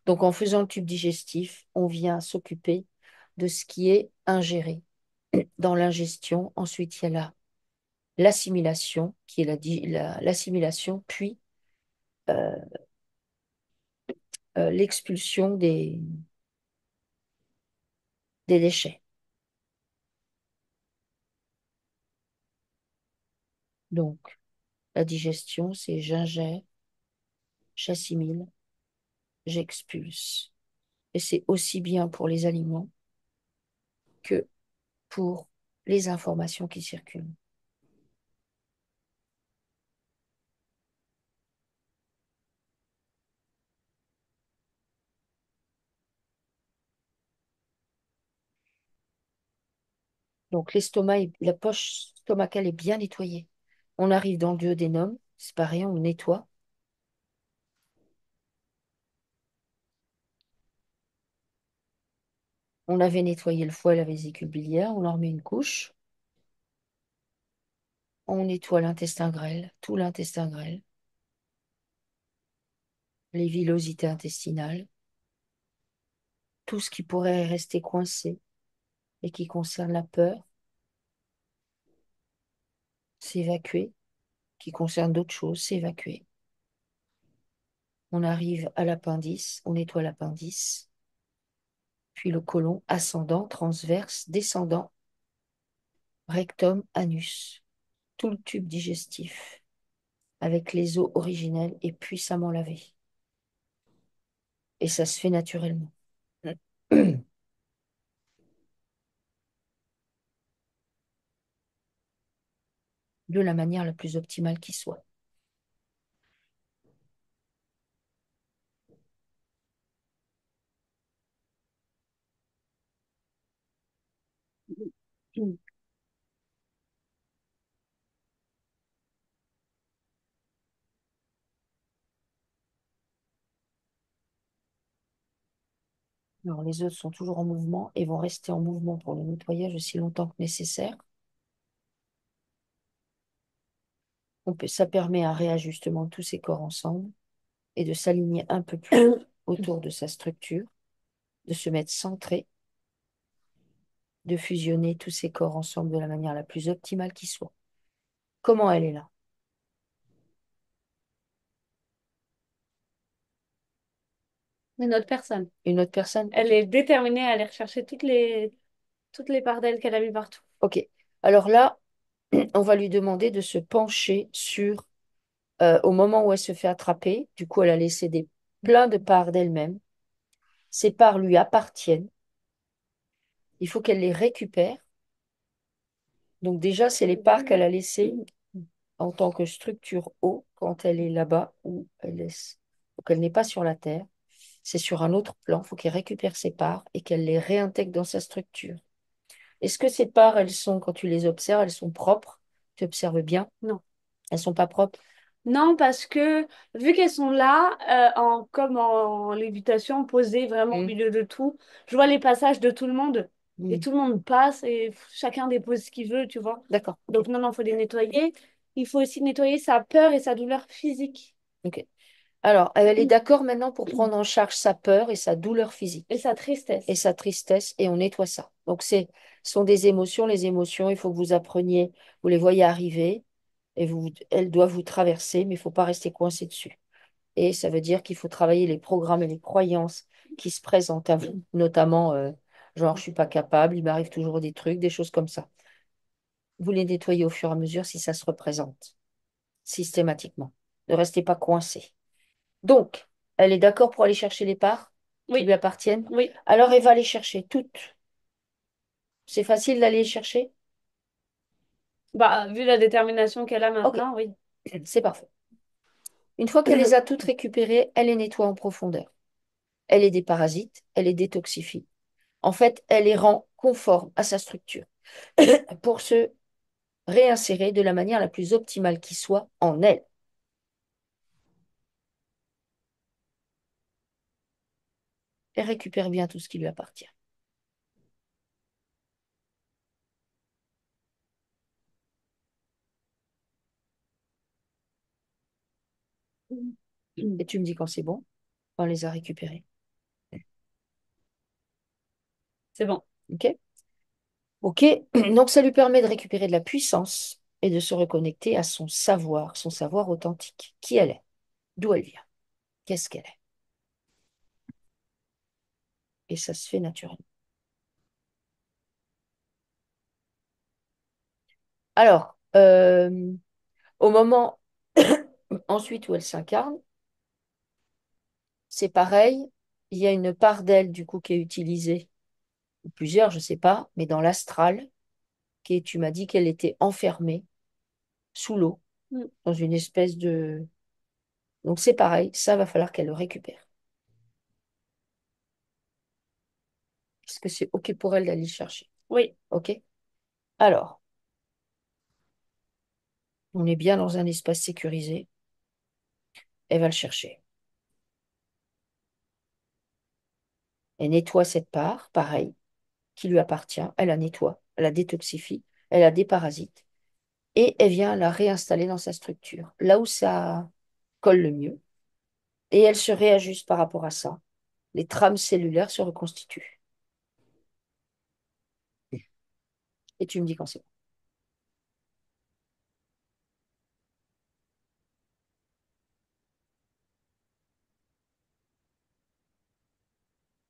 Donc, en faisant le tube digestif, on vient s'occuper de ce qui est ingéré. Dans l'ingestion, ensuite, il y a l'assimilation, qui est l'assimilation, puis l'expulsion des déchets. Donc, la digestion, c'est j'ingère, j'assimile, j'expulse. Et c'est aussi bien pour les aliments que pour les informations qui circulent. Donc, la poche stomacale est bien nettoyée. On arrive dans le duodénum, c'est pareil, on nettoie. On avait nettoyé le foie et la vésicule biliaire, on leur met une couche. On nettoie l'intestin grêle, tout l'intestin grêle, les villosités intestinales, tout ce qui pourrait rester coincé et qui concerne la peur, c'est évacué, qui concerne d'autres choses, c'est évacué. On arrive à l'appendice, on nettoie l'appendice, puis le côlon ascendant, transverse, descendant, rectum, anus, tout le tube digestif, avec les os originels et puissamment lavé. Et ça se fait naturellement. De la manière la plus optimale qui soit. Alors, les os sont toujours en mouvement et vont rester en mouvement pour le nettoyage aussi longtemps que nécessaire. Ça permet un réajustement de tous ces corps ensemble et de s'aligner un peu plus autour de sa structure, de se mettre centré, de fusionner tous ces corps ensemble de la manière la plus optimale qui soit. Comment elle est là? Une autre personne. Une autre personne? Elle est déterminée à aller rechercher toutes les parts d'elle qu'elle a mis partout. Ok. Alors là, on va lui demander de se pencher sur, au moment où elle se fait attraper, du coup, elle a laissé plein de parts d'elle-même. Ces parts lui appartiennent. Il faut qu'elle les récupère. Donc déjà, c'est les parts qu'elle a laissées en tant que structure haut quand elle est là-bas où elle laisse. Donc elle n'est pas sur la terre, c'est sur un autre plan. Il faut qu'elle récupère ses parts et qu'elle les réintègre dans sa structure. Est-ce que ces parts, elles sont, quand tu les observes, elles sont propres? Tu observes bien. Non. Elles sont pas propres. Non, parce que vu qu'elles sont là, comme en lévitation, posées vraiment au Hmm, milieu de tout, je vois les passages de tout le monde et hmm. tout le monde passe et chacun dépose ce qu'il veut, tu vois. D'accord, ok. Donc non, non, faut les nettoyer. Il faut aussi nettoyer sa peur et sa douleur physique Ok. Alors, elle est d'accord maintenant pour prendre en charge sa peur et sa douleur et physique sa et tristesse. sa tristesse, et on nettoie ça. Donc, ce sont des émotions. Les émotions, il faut que vous appreniez, vous les voyez arriver, et elles doivent vous traverser, mais il ne faut pas rester coincé dessus. Et ça veut dire qu'il faut travailler les programmes et les croyances qui se présentent à vous, notamment, genre, je suis pas capable, il m'arrive toujours des trucs, des choses comme ça. Vous les nettoyez au fur et à mesure si ça se représente, systématiquement. Ne restez pas coincé. Donc, elle est d'accord pour aller chercher les parts qui lui Oui, appartiennent. oui. Alors, elle va les chercher toutes. C'est facile d'aller les chercher? Bah, vu la détermination qu'elle a Ok, maintenant, oui. c'est parfait. Une fois qu'elle les a toutes récupérées, elle les nettoie en profondeur. Elle les déparasite, elle les détoxifie. En fait, elle les rend conformes à sa structure pour se réinsérer de la manière la plus optimale qui soit en elle. Elle récupère bien tout ce qui lui appartient. Et tu me dis quand c'est bon, on les a récupérés. C'est bon. Ok? Ok, donc ça lui permet de récupérer de la puissance et de se reconnecter à son savoir authentique. Qui elle est, d'où elle vient, qu'est-ce qu'elle est. Et ça se fait naturellement. Alors, au moment ensuite où elle s'incarne, c'est pareil. Il y a une part d'elle, du coup, qui est utilisée, ou plusieurs, je ne sais pas, mais dans l'astral, tu m'as dit qu'elle était enfermée sous l'eau, Mm. dans une espèce de... Donc c'est pareil, ça va falloir qu'elle le récupère. Est-ce que c'est OK pour elle d'aller le chercher? Oui, OK? Alors, on est bien dans un espace sécurisé. Elle va le chercher. Elle nettoie cette part, pareil, qui lui appartient. Elle la nettoie, elle la détoxifie, elle la déparasite. Et elle vient la réinstaller dans sa structure, là où ça colle le mieux. Et elle se réajuste par rapport à ça. Les trames cellulaires se reconstituent. Et tu me dis quand c'est bon.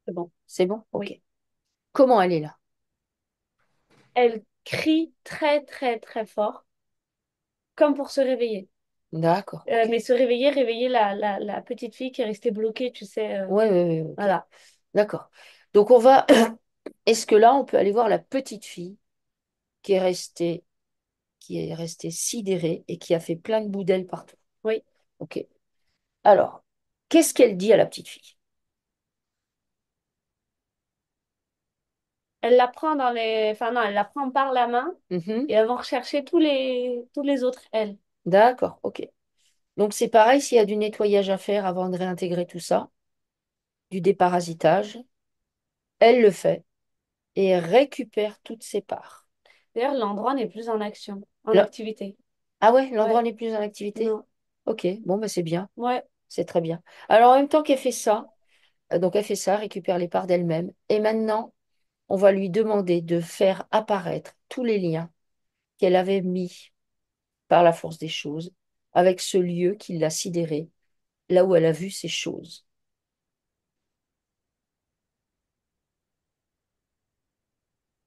c'est bon. C'est bon? OK. Oui. Comment elle est là? Elle crie très, très, très fort, comme pour se réveiller. D'accord, OK. Mais se réveiller, réveiller la petite fille qui est restée bloquée, tu sais. Ouais, ouais, ouais, OK. Voilà. D'accord. Donc on va... Est-ce que là, on peut aller voir la petite fille qui est restée, qui est restée sidérée et qui a fait plein de bouts d'elle partout? Oui. OK. Alors, qu'est-ce qu'elle dit à la petite fille? Elle la prend dans les... Enfin non, elle la prend par la main Mhm. et elles vont rechercher tous les autres, elles. D'accord, OK. Donc c'est pareil s'il y a du nettoyage à faire avant de réintégrer tout ça, du déparasitage, elle le fait et récupère toutes ses parts. D'ailleurs, l'endroit n'est plus en action, en Là- activité. Ah ouais, l'endroit Ouais. n'est plus en activité? Non. Ok, bon, bah c'est bien, Ouais. c'est très bien. Alors en même temps qu'elle fait ça, donc elle fait ça, récupère les parts d'elle-même, et maintenant, on va lui demander de faire apparaître tous les liens qu'elle avait mis par la force des choses avec ce lieu qui l'a sidéré, là où elle a vu ces choses.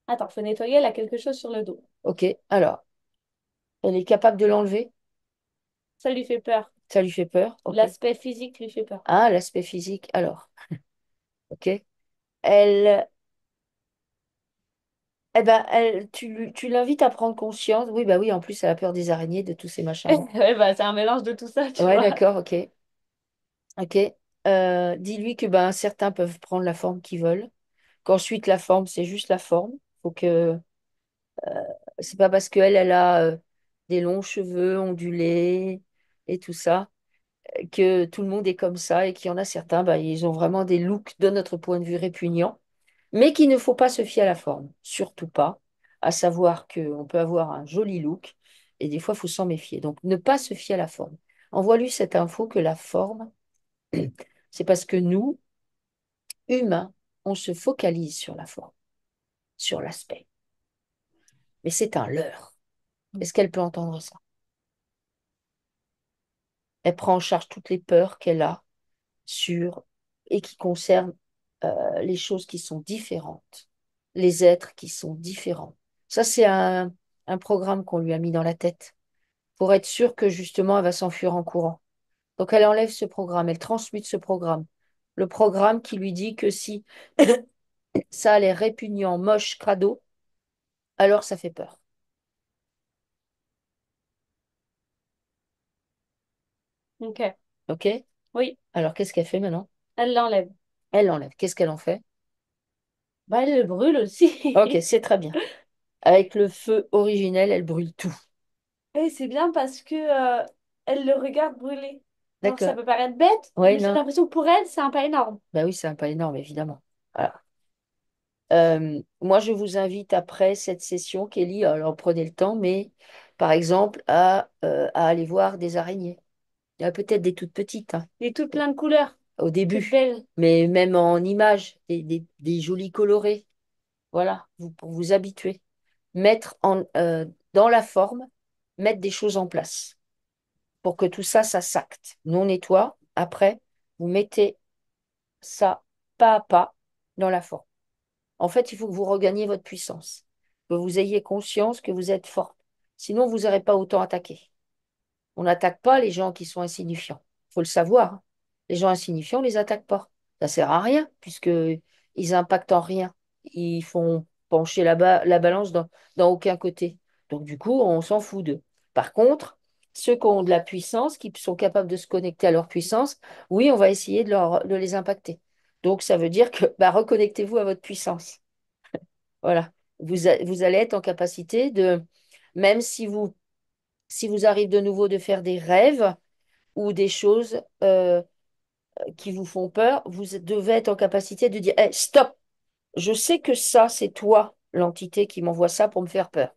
Attends, faut nettoyer, elle a quelque chose sur le dos. Ok, alors, elle est capable de l'enlever? Ça lui fait peur. Ça lui fait peur? Ok. L'aspect physique lui fait peur. Ah, l'aspect physique, alors, ok. Elle, eh ben, tu l'invites à prendre conscience. Oui, bah oui, en plus, elle a peur des araignées, de tous ces machins-là. Ouais, bah, c'est un mélange de tout ça, tu Ouais, vois. d'accord, ok. Ok. Dis-lui que ben, certains peuvent prendre la forme qu'ils veulent, qu'ensuite la forme, c'est juste la forme. Faut que c'est pas parce qu'elle a des longs cheveux ondulés et tout ça, que tout le monde est comme ça et qu'il y en a certains, bah, ils ont vraiment des looks de notre point de vue répugnants, mais qu'il ne faut pas se fier à la forme, surtout pas, à savoir qu'on peut avoir un joli look et des fois, il faut s'en méfier. Donc, ne pas se fier à la forme. Envoie-lui cette info que la forme, c'est parce que nous, humains, on se focalise sur la forme, sur l'aspect. Mais c'est un leurre. Est-ce qu'elle peut entendre ça? Elle prend en charge toutes les peurs qu'elle a sur et qui concernent les choses qui sont différentes, les êtres qui sont différents. Ça, c'est un programme qu'on lui a mis dans la tête pour être sûr que justement, elle va s'enfuir en courant. Donc, elle enlève ce programme, elle transmute ce programme. Le programme qui lui dit que si ça a l'air répugnant, moche, crado, alors ça fait peur. Ok. OK? Oui, Alors, qu'est-ce qu'elle fait maintenant? elle l'enlève. Elle l'enlève. Qu'est-ce qu'elle en fait? Bah, elle le brûle OK, aussi. c'est très bien. Avec le feu originel, elle brûle tout. Et c'est bien parce que elle le regarde brûler. Alors ça D'accord. peut paraître bête, Oui, mais j'ai non. l'impression que pour elle, c'est un pas énorme. Bah oui, c'est un pas énorme, évidemment. Voilà. Moi, je vous invite après cette session, Kelly, alors prenez le temps, mais par exemple, à aller voir des araignées. Il y a peut-être des toutes petites hein, Et toutes plein de couleurs, au toutes début, belles. mais même en images, des jolis colorés. Voilà, pour vous habituer. Mettre dans la forme, mettre des choses en place pour que tout ça, ça s'acte. Nous, on nettoie. Après, vous mettez ça pas à pas dans la forme. En fait, il faut que vous regagniez votre puissance, que vous ayez conscience que vous êtes forte. Sinon, vous n'aurez pas autant attaqué. On n'attaque pas les gens qui sont insignifiants. Il faut le savoir, hein. Les gens insignifiants, on ne les attaque pas. Ça ne sert à rien, puisqu'ils impactent en rien. Ils font pencher la balance dans aucun côté. Donc, du coup, on s'en fout d'eux. Par contre, ceux qui ont de la puissance, qui sont capables de se connecter à leur puissance, oui, on va essayer de les impacter. Donc, ça veut dire que bah, reconnectez-vous à votre puissance. Voilà. Vous allez être en capacité de, même si vous arrive de nouveau de faire des rêves ou des choses qui vous font peur, vous devez être en capacité de dire, hey, stop, je sais que ça, c'est toi, l'entité qui m'envoie ça pour me faire peur.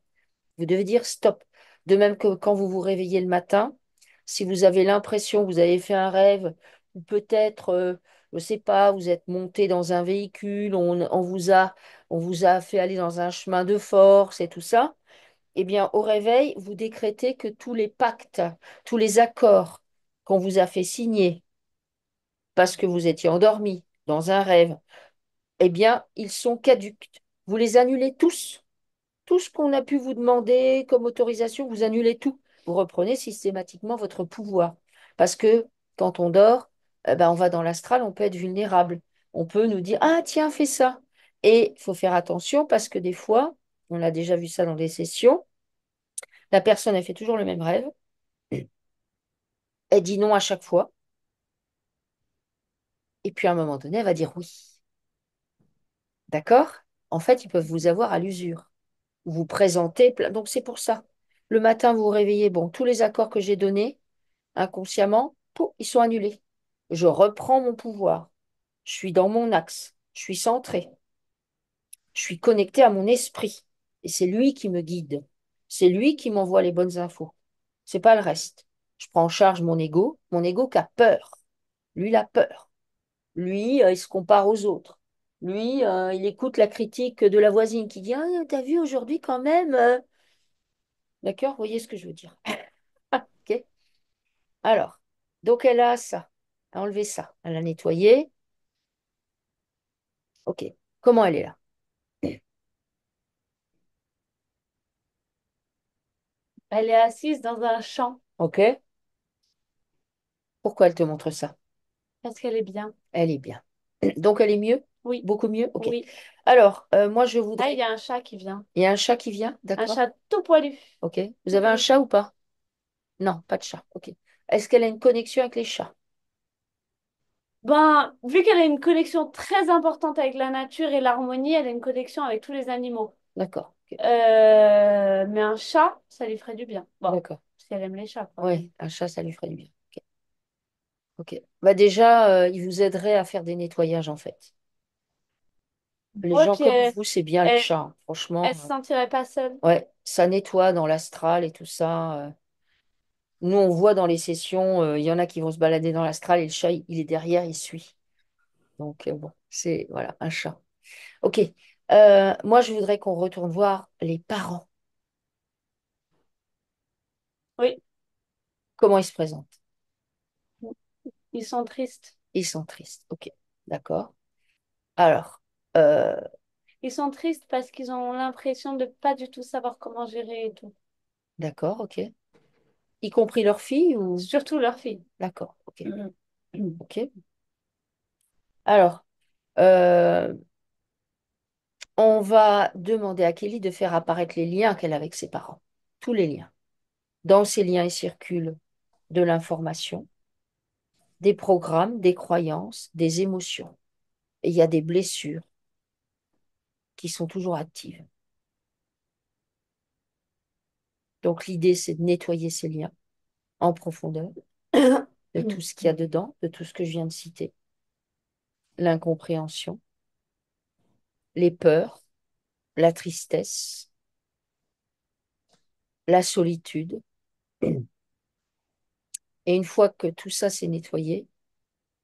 Vous devez dire stop. De même que quand vous vous réveillez le matin, si vous avez l'impression que vous avez fait un rêve, ou peut-être, je ne sais pas, vous êtes monté dans un véhicule, on vous a fait aller dans un chemin de force et tout ça, eh bien, au réveil, vous décrétez que tous les pactes, tous les accords qu'on vous a fait signer parce que vous étiez endormi dans un rêve, eh bien, ils sont caducs. Vous les annulez tous. Tout ce qu'on a pu vous demander comme autorisation, vous annulez tout. Vous reprenez systématiquement votre pouvoir. Parce que quand on dort, on va dans l'astral, on peut être vulnérable. On peut nous dire, ah tiens, fais ça. Et il faut faire attention parce que des fois, on a déjà vu ça dans des sessions, la personne, elle fait toujours le même rêve. Elle dit non à chaque fois. Et puis à un moment donné, elle va dire oui. D'accord? En fait, ils peuvent vous avoir à l'usure. Vous présenter. Donc c'est pour ça. Le matin, vous vous réveillez. Bon, tous les accords que j'ai donnés, inconsciemment, pouf, ils sont annulés. Je reprends mon pouvoir. Je suis dans mon axe. Je suis centré. Je suis connecté à mon esprit. Et c'est lui qui me guide. C'est lui qui m'envoie les bonnes infos. C'est pas le reste. Je prends en charge mon ego. Mon ego qui a peur. Lui, il a peur. Lui, il se compare aux autres. Lui, il écoute la critique de la voisine qui dit, ah, t'as vu aujourd'hui quand même. D'accord? Vous voyez ce que je veux dire. Ok. Alors, donc elle a ça. Elle a enlevé ça. Elle a nettoyé. Ok. Comment elle est là? Elle est assise dans un champ Ok. Pourquoi elle te montre ça? parce qu'elle est bien. Elle est bien. Donc elle est mieux? Oui, Beaucoup mieux? Ok. oui. Alors, moi je Ah, il voudrais. y a un chat qui vient. Il y a un chat qui vient, Un d'accord? chat tout poilu. Ok. Vous Tout avez un poilu. chat ou pas? Non, pas de chat. Ok. Est-ce qu'elle a une connexion avec les chats? Ben, vu qu'elle a une connexion très importante avec la nature et l'harmonie, elle a une connexion avec tous les animaux. D'accord. Ok. Mais un chat, ça lui ferait du bien. Bon, D'accord. parce qu'elle aime les chats, quoi. Mais... Oui, un chat, ça lui ferait du bien. Ok. Ok. Bah déjà, il vous aiderait à faire des nettoyages, en fait. Les Ouais, gens puis comme vous, c'est bien le elle, chat, hein. elle Franchement, se sentirait pas seule. ouais, ça nettoie dans l'astral et tout ça. Nous, on voit dans les sessions, il y en a qui vont se balader dans l'astral et le chat, il est derrière, il suit. Donc, bon, c'est, voilà, un chat. Ok. Moi, je voudrais qu'on retourne voir les parents. Oui, Comment ils se présentent? ils sont tristes. Ils sont tristes. Ok. D'accord. Alors, euh, Ils sont tristes parce qu'ils ont l'impression de pas du tout savoir comment gérer et tout. d'accord, ok. Y compris leur fille ou... Surtout leur fille. D'accord, ok. Mhm. Ok. Alors, euh, on va demander à Kelly de faire apparaître les liens qu'elle a avec ses parents. Tous les liens. Dans ces liens, il circule de l'information, des programmes, des croyances, des émotions. Et il y a des blessures qui sont toujours actives. Donc, l'idée, c'est de nettoyer ces liens en profondeur, de tout ce qu'il y a dedans, de tout ce que je viens de citer. L'incompréhension, les peurs, la tristesse, la solitude. Et une fois que tout ça s'est nettoyé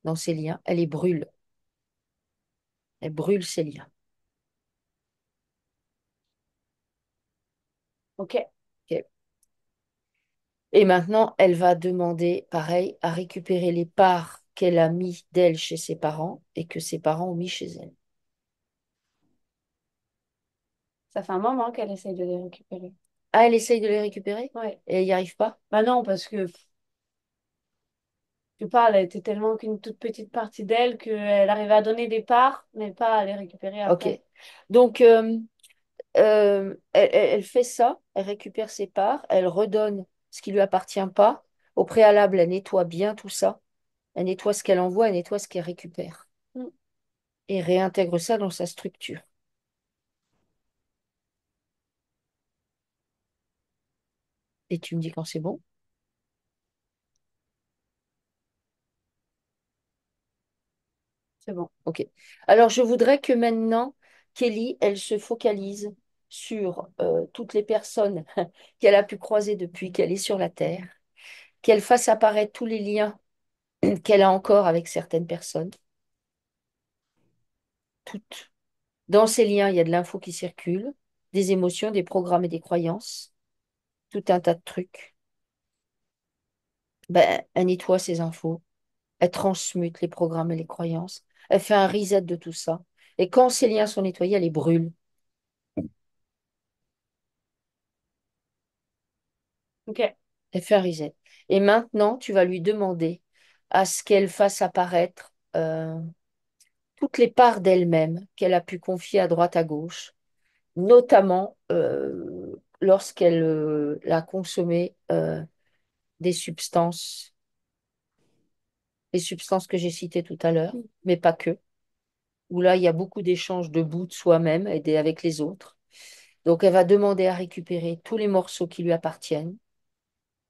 dans ces liens, elle les brûle. Elle brûle ces liens. Ok, Ok. Et maintenant, elle va demander, pareil, à récupérer les parts qu'elle a mis d'elle chez ses parents et que ses parents ont mis chez elle. ça fait un moment qu'elle essaye de les récupérer. Ah, elle essaye de les récupérer Ouais. et elle n'y arrive pas? Bah non, parce que je parle, elle était tellement qu'une toute petite partie d'elle qu'elle arrivait à donner des parts, mais pas à les récupérer Ok. après. Donc, elle fait ça, elle récupère ses parts, elle redonne ce qui lui appartient pas. Au préalable, elle nettoie bien tout ça. Elle nettoie ce qu'elle envoie, elle nettoie ce qu'elle récupère. Mm. Et réintègre ça dans sa structure. Et tu me dis quand c'est bon? C'est bon. Ok. Alors, je voudrais que maintenant, Kelly, elle se focalise sur toutes les personnes qu'elle a pu croiser depuis qu'elle est sur la Terre, qu'elle fasse apparaître tous les liens qu'elle a encore avec certaines personnes, toutes. Dans ces liens, il y a de l'info qui circule, des émotions, des programmes et des croyances, tout un tas de trucs. Ben, elle nettoie ces infos, elle transmute les programmes et les croyances, elle fait un reset de tout ça. Et quand ces liens sont nettoyés, elle les brûle. Ok. Elle fait un reset. Et maintenant, tu vas lui demander à ce qu'elle fasse apparaître toutes les parts d'elle-même qu'elle a pu confier à droite à gauche, notamment lorsqu'elle a consommé des substances, les substances que j'ai citées tout à l'heure, mais pas que, où là, il y a beaucoup d'échanges de bouts de soi-même et avec les autres. Donc, elle va demander à récupérer tous les morceaux qui lui appartiennent,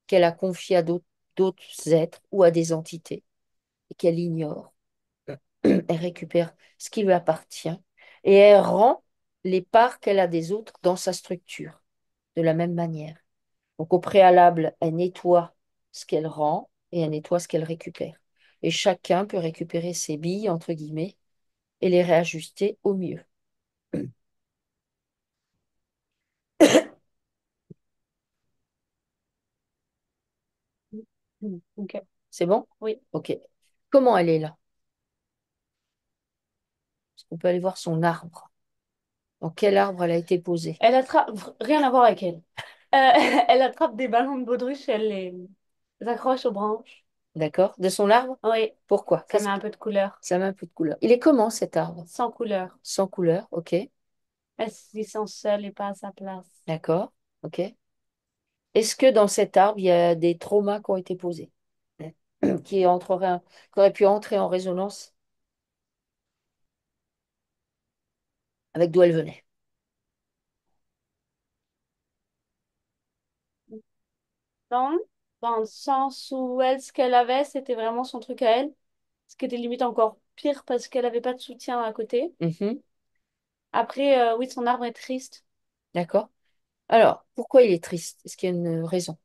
qu'elle a confiés à d'autres êtres ou à des entités et qu'elle ignore. Elle récupère ce qui lui appartient et elle rend les parts qu'elle a des autres dans sa structure de la même manière. Donc au préalable, elle nettoie ce qu'elle rend et elle nettoie ce qu'elle récupère. Et chacun peut récupérer ses billes, entre guillemets, et les réajuster au mieux. Mm. Ok. C'est bon? Oui. Ok. Comment elle est là? Est-ce qu'on peut aller voir son arbre? Dans quel arbre elle a été posée? Elle attrape... Rien à voir avec elle. Elle attrape des ballons de baudruche, elle les accroche aux branches. D'accord? De son arbre? Oui, Pourquoi? ça met un peu de couleur. Ça met un peu de couleur. Il est comment cet arbre? Sans couleur. Sans couleur, ok. Elle se sent seule et pas à sa place. D'accord, ok. Est-ce que dans cet arbre, il y a des traumas qui ont été posés, qui auraient pu entrer en résonance avec d'où elle venait? Non, dans le sens où elle, ce qu'elle avait, c'était vraiment son truc à elle. Ce qui était limite encore pire parce qu'elle avait pas de soutien à côté. Mhm. Après, oui, son arbre est triste. D'accord. Alors, pourquoi il est triste? Est-ce qu'il y a une raison?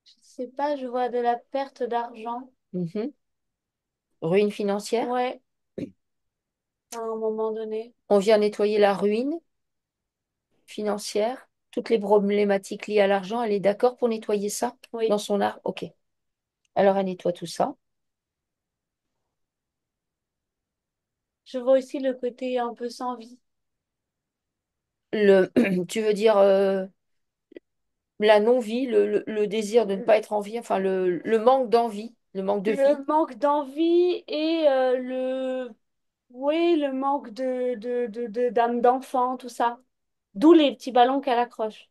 Je sais pas, je vois de la perte d'argent. Mhm. Ruine financière? Ouais, à un moment donné. On vient nettoyer la ruine financière, toutes les problématiques liées à l'argent. Elle est d'accord pour nettoyer ça Oui. dans son art? Ok. Alors, elle nettoie tout ça. Je vois aussi le côté un peu sans vie. Le, tu veux dire la non-vie, le désir de ne pas être en vie, enfin le manque d'envie, le manque de vie. Le manque d'envie et oui, le manque d'âme d'enfant, tout ça. D'où les petits ballons qu'elle accroche.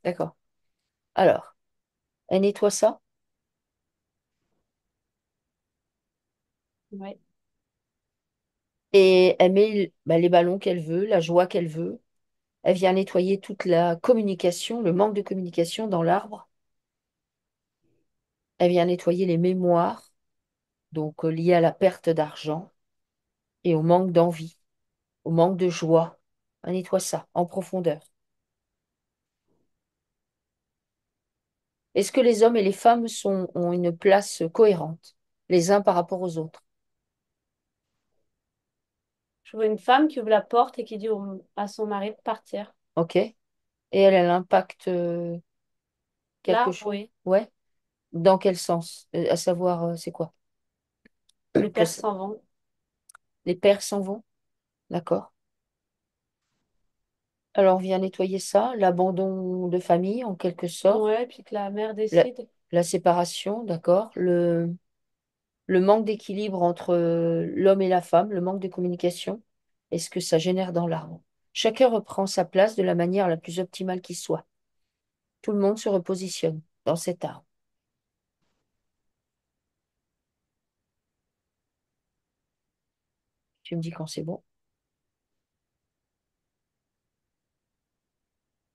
D'accord. Alors, elle nettoie ça Ouais. et elle met bah, les ballons qu'elle veut, la joie qu'elle veut. Elle vient nettoyer toute la communication, le manque de communication dans l'arbre. Elle vient nettoyer les mémoires, donc liées à la perte d'argent et au manque d'envie, au manque de joie. Elle nettoie ça en profondeur. Est-ce que les hommes et les femmes ont une place cohérente, les uns par rapport aux autres? Je vois une femme qui ouvre la porte et qui dit à son mari de partir. OK? Et elle impacte quelque Là, chose? oui, Ouais. Dans quel sens? À savoir, c'est quoi? les Que pères s'en vont. les pères s'en vont? D'accord. Alors, on vient nettoyer ça, l'abandon de famille, en quelque sorte, Ouais, puis que la mère la, décide. la séparation, d'accord, le manque d'équilibre entre l'homme et la femme, le manque de communication, et ce que ça génère dans l'arbre. Chacun reprend sa place de la manière la plus optimale qui soit. Tout le monde se repositionne dans cet arbre. Tu me dis quand c'est bon.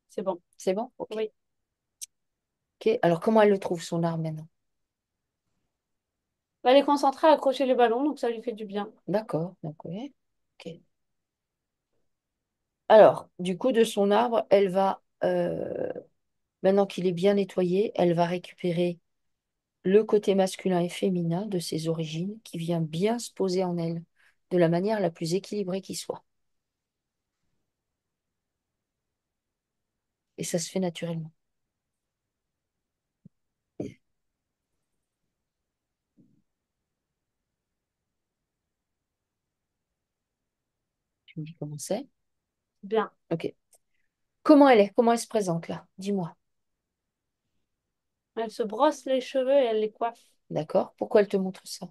C'est bon. C'est bon? OK. Oui. OK. Alors, comment elle le trouve, son arbre maintenant? Elle est concentrée à accrocher les ballons, donc ça lui fait du bien. D'accord. Donc, ouais. OK. Alors, du coup, de son arbre, elle va, maintenant qu'il est bien nettoyé, elle va récupérer le côté masculin et féminin de ses origines qui vient bien se poser en elle de la manière la plus équilibrée qui soit. Et ça se fait naturellement. Tu me dis comment c'est? Bien. OK. Comment elle est? Comment elle se présente là? Dis-moi. Elle se brosse les cheveux et elle les coiffe. D'accord? Pourquoi elle te montre ça?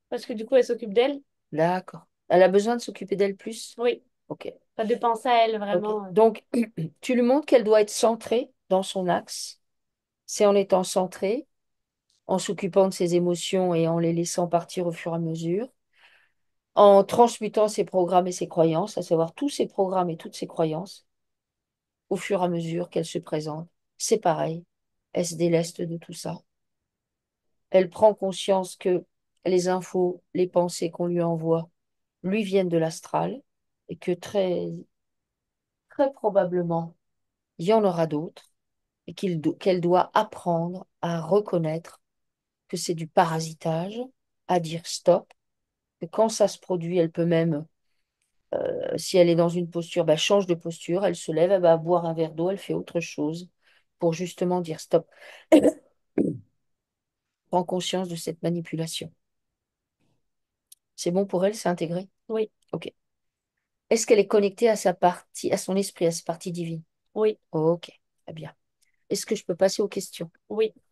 Parce que du coup, elle s'occupe d'elle. D'accord. Elle a besoin de s'occuper d'elle plus? Oui. OK. Ça dépend à elle, OK. vraiment. Donc, tu lui montres qu'elle doit être centrée dans son axe. C'est en étant centrée, en s'occupant de ses émotions et en les laissant partir au fur et à mesure, en transmutant ses programmes et ses croyances, à savoir tous ses programmes et toutes ses croyances, au fur et à mesure qu'elles se présentent. C'est pareil. Elle se déleste de tout ça. Elle prend conscience que les infos, les pensées qu'on lui envoie lui viennent de l'astral et que très probablement, il y en aura d'autres et qu'elle doit apprendre à reconnaître que c'est du parasitage, à dire stop, que quand ça se produit, elle peut même, si elle est dans une posture, ben, change de posture, elle se lève, elle va boire un verre d'eau, elle fait autre chose pour justement dire stop. Prends conscience de cette manipulation. C'est bon pour elle, c'est intégré? Oui. Ok. Est-ce qu'elle est connectée à sa partie, à son esprit, à sa partie divine? Oui. Ok, très bien. Est-ce que je peux passer aux questions? Oui.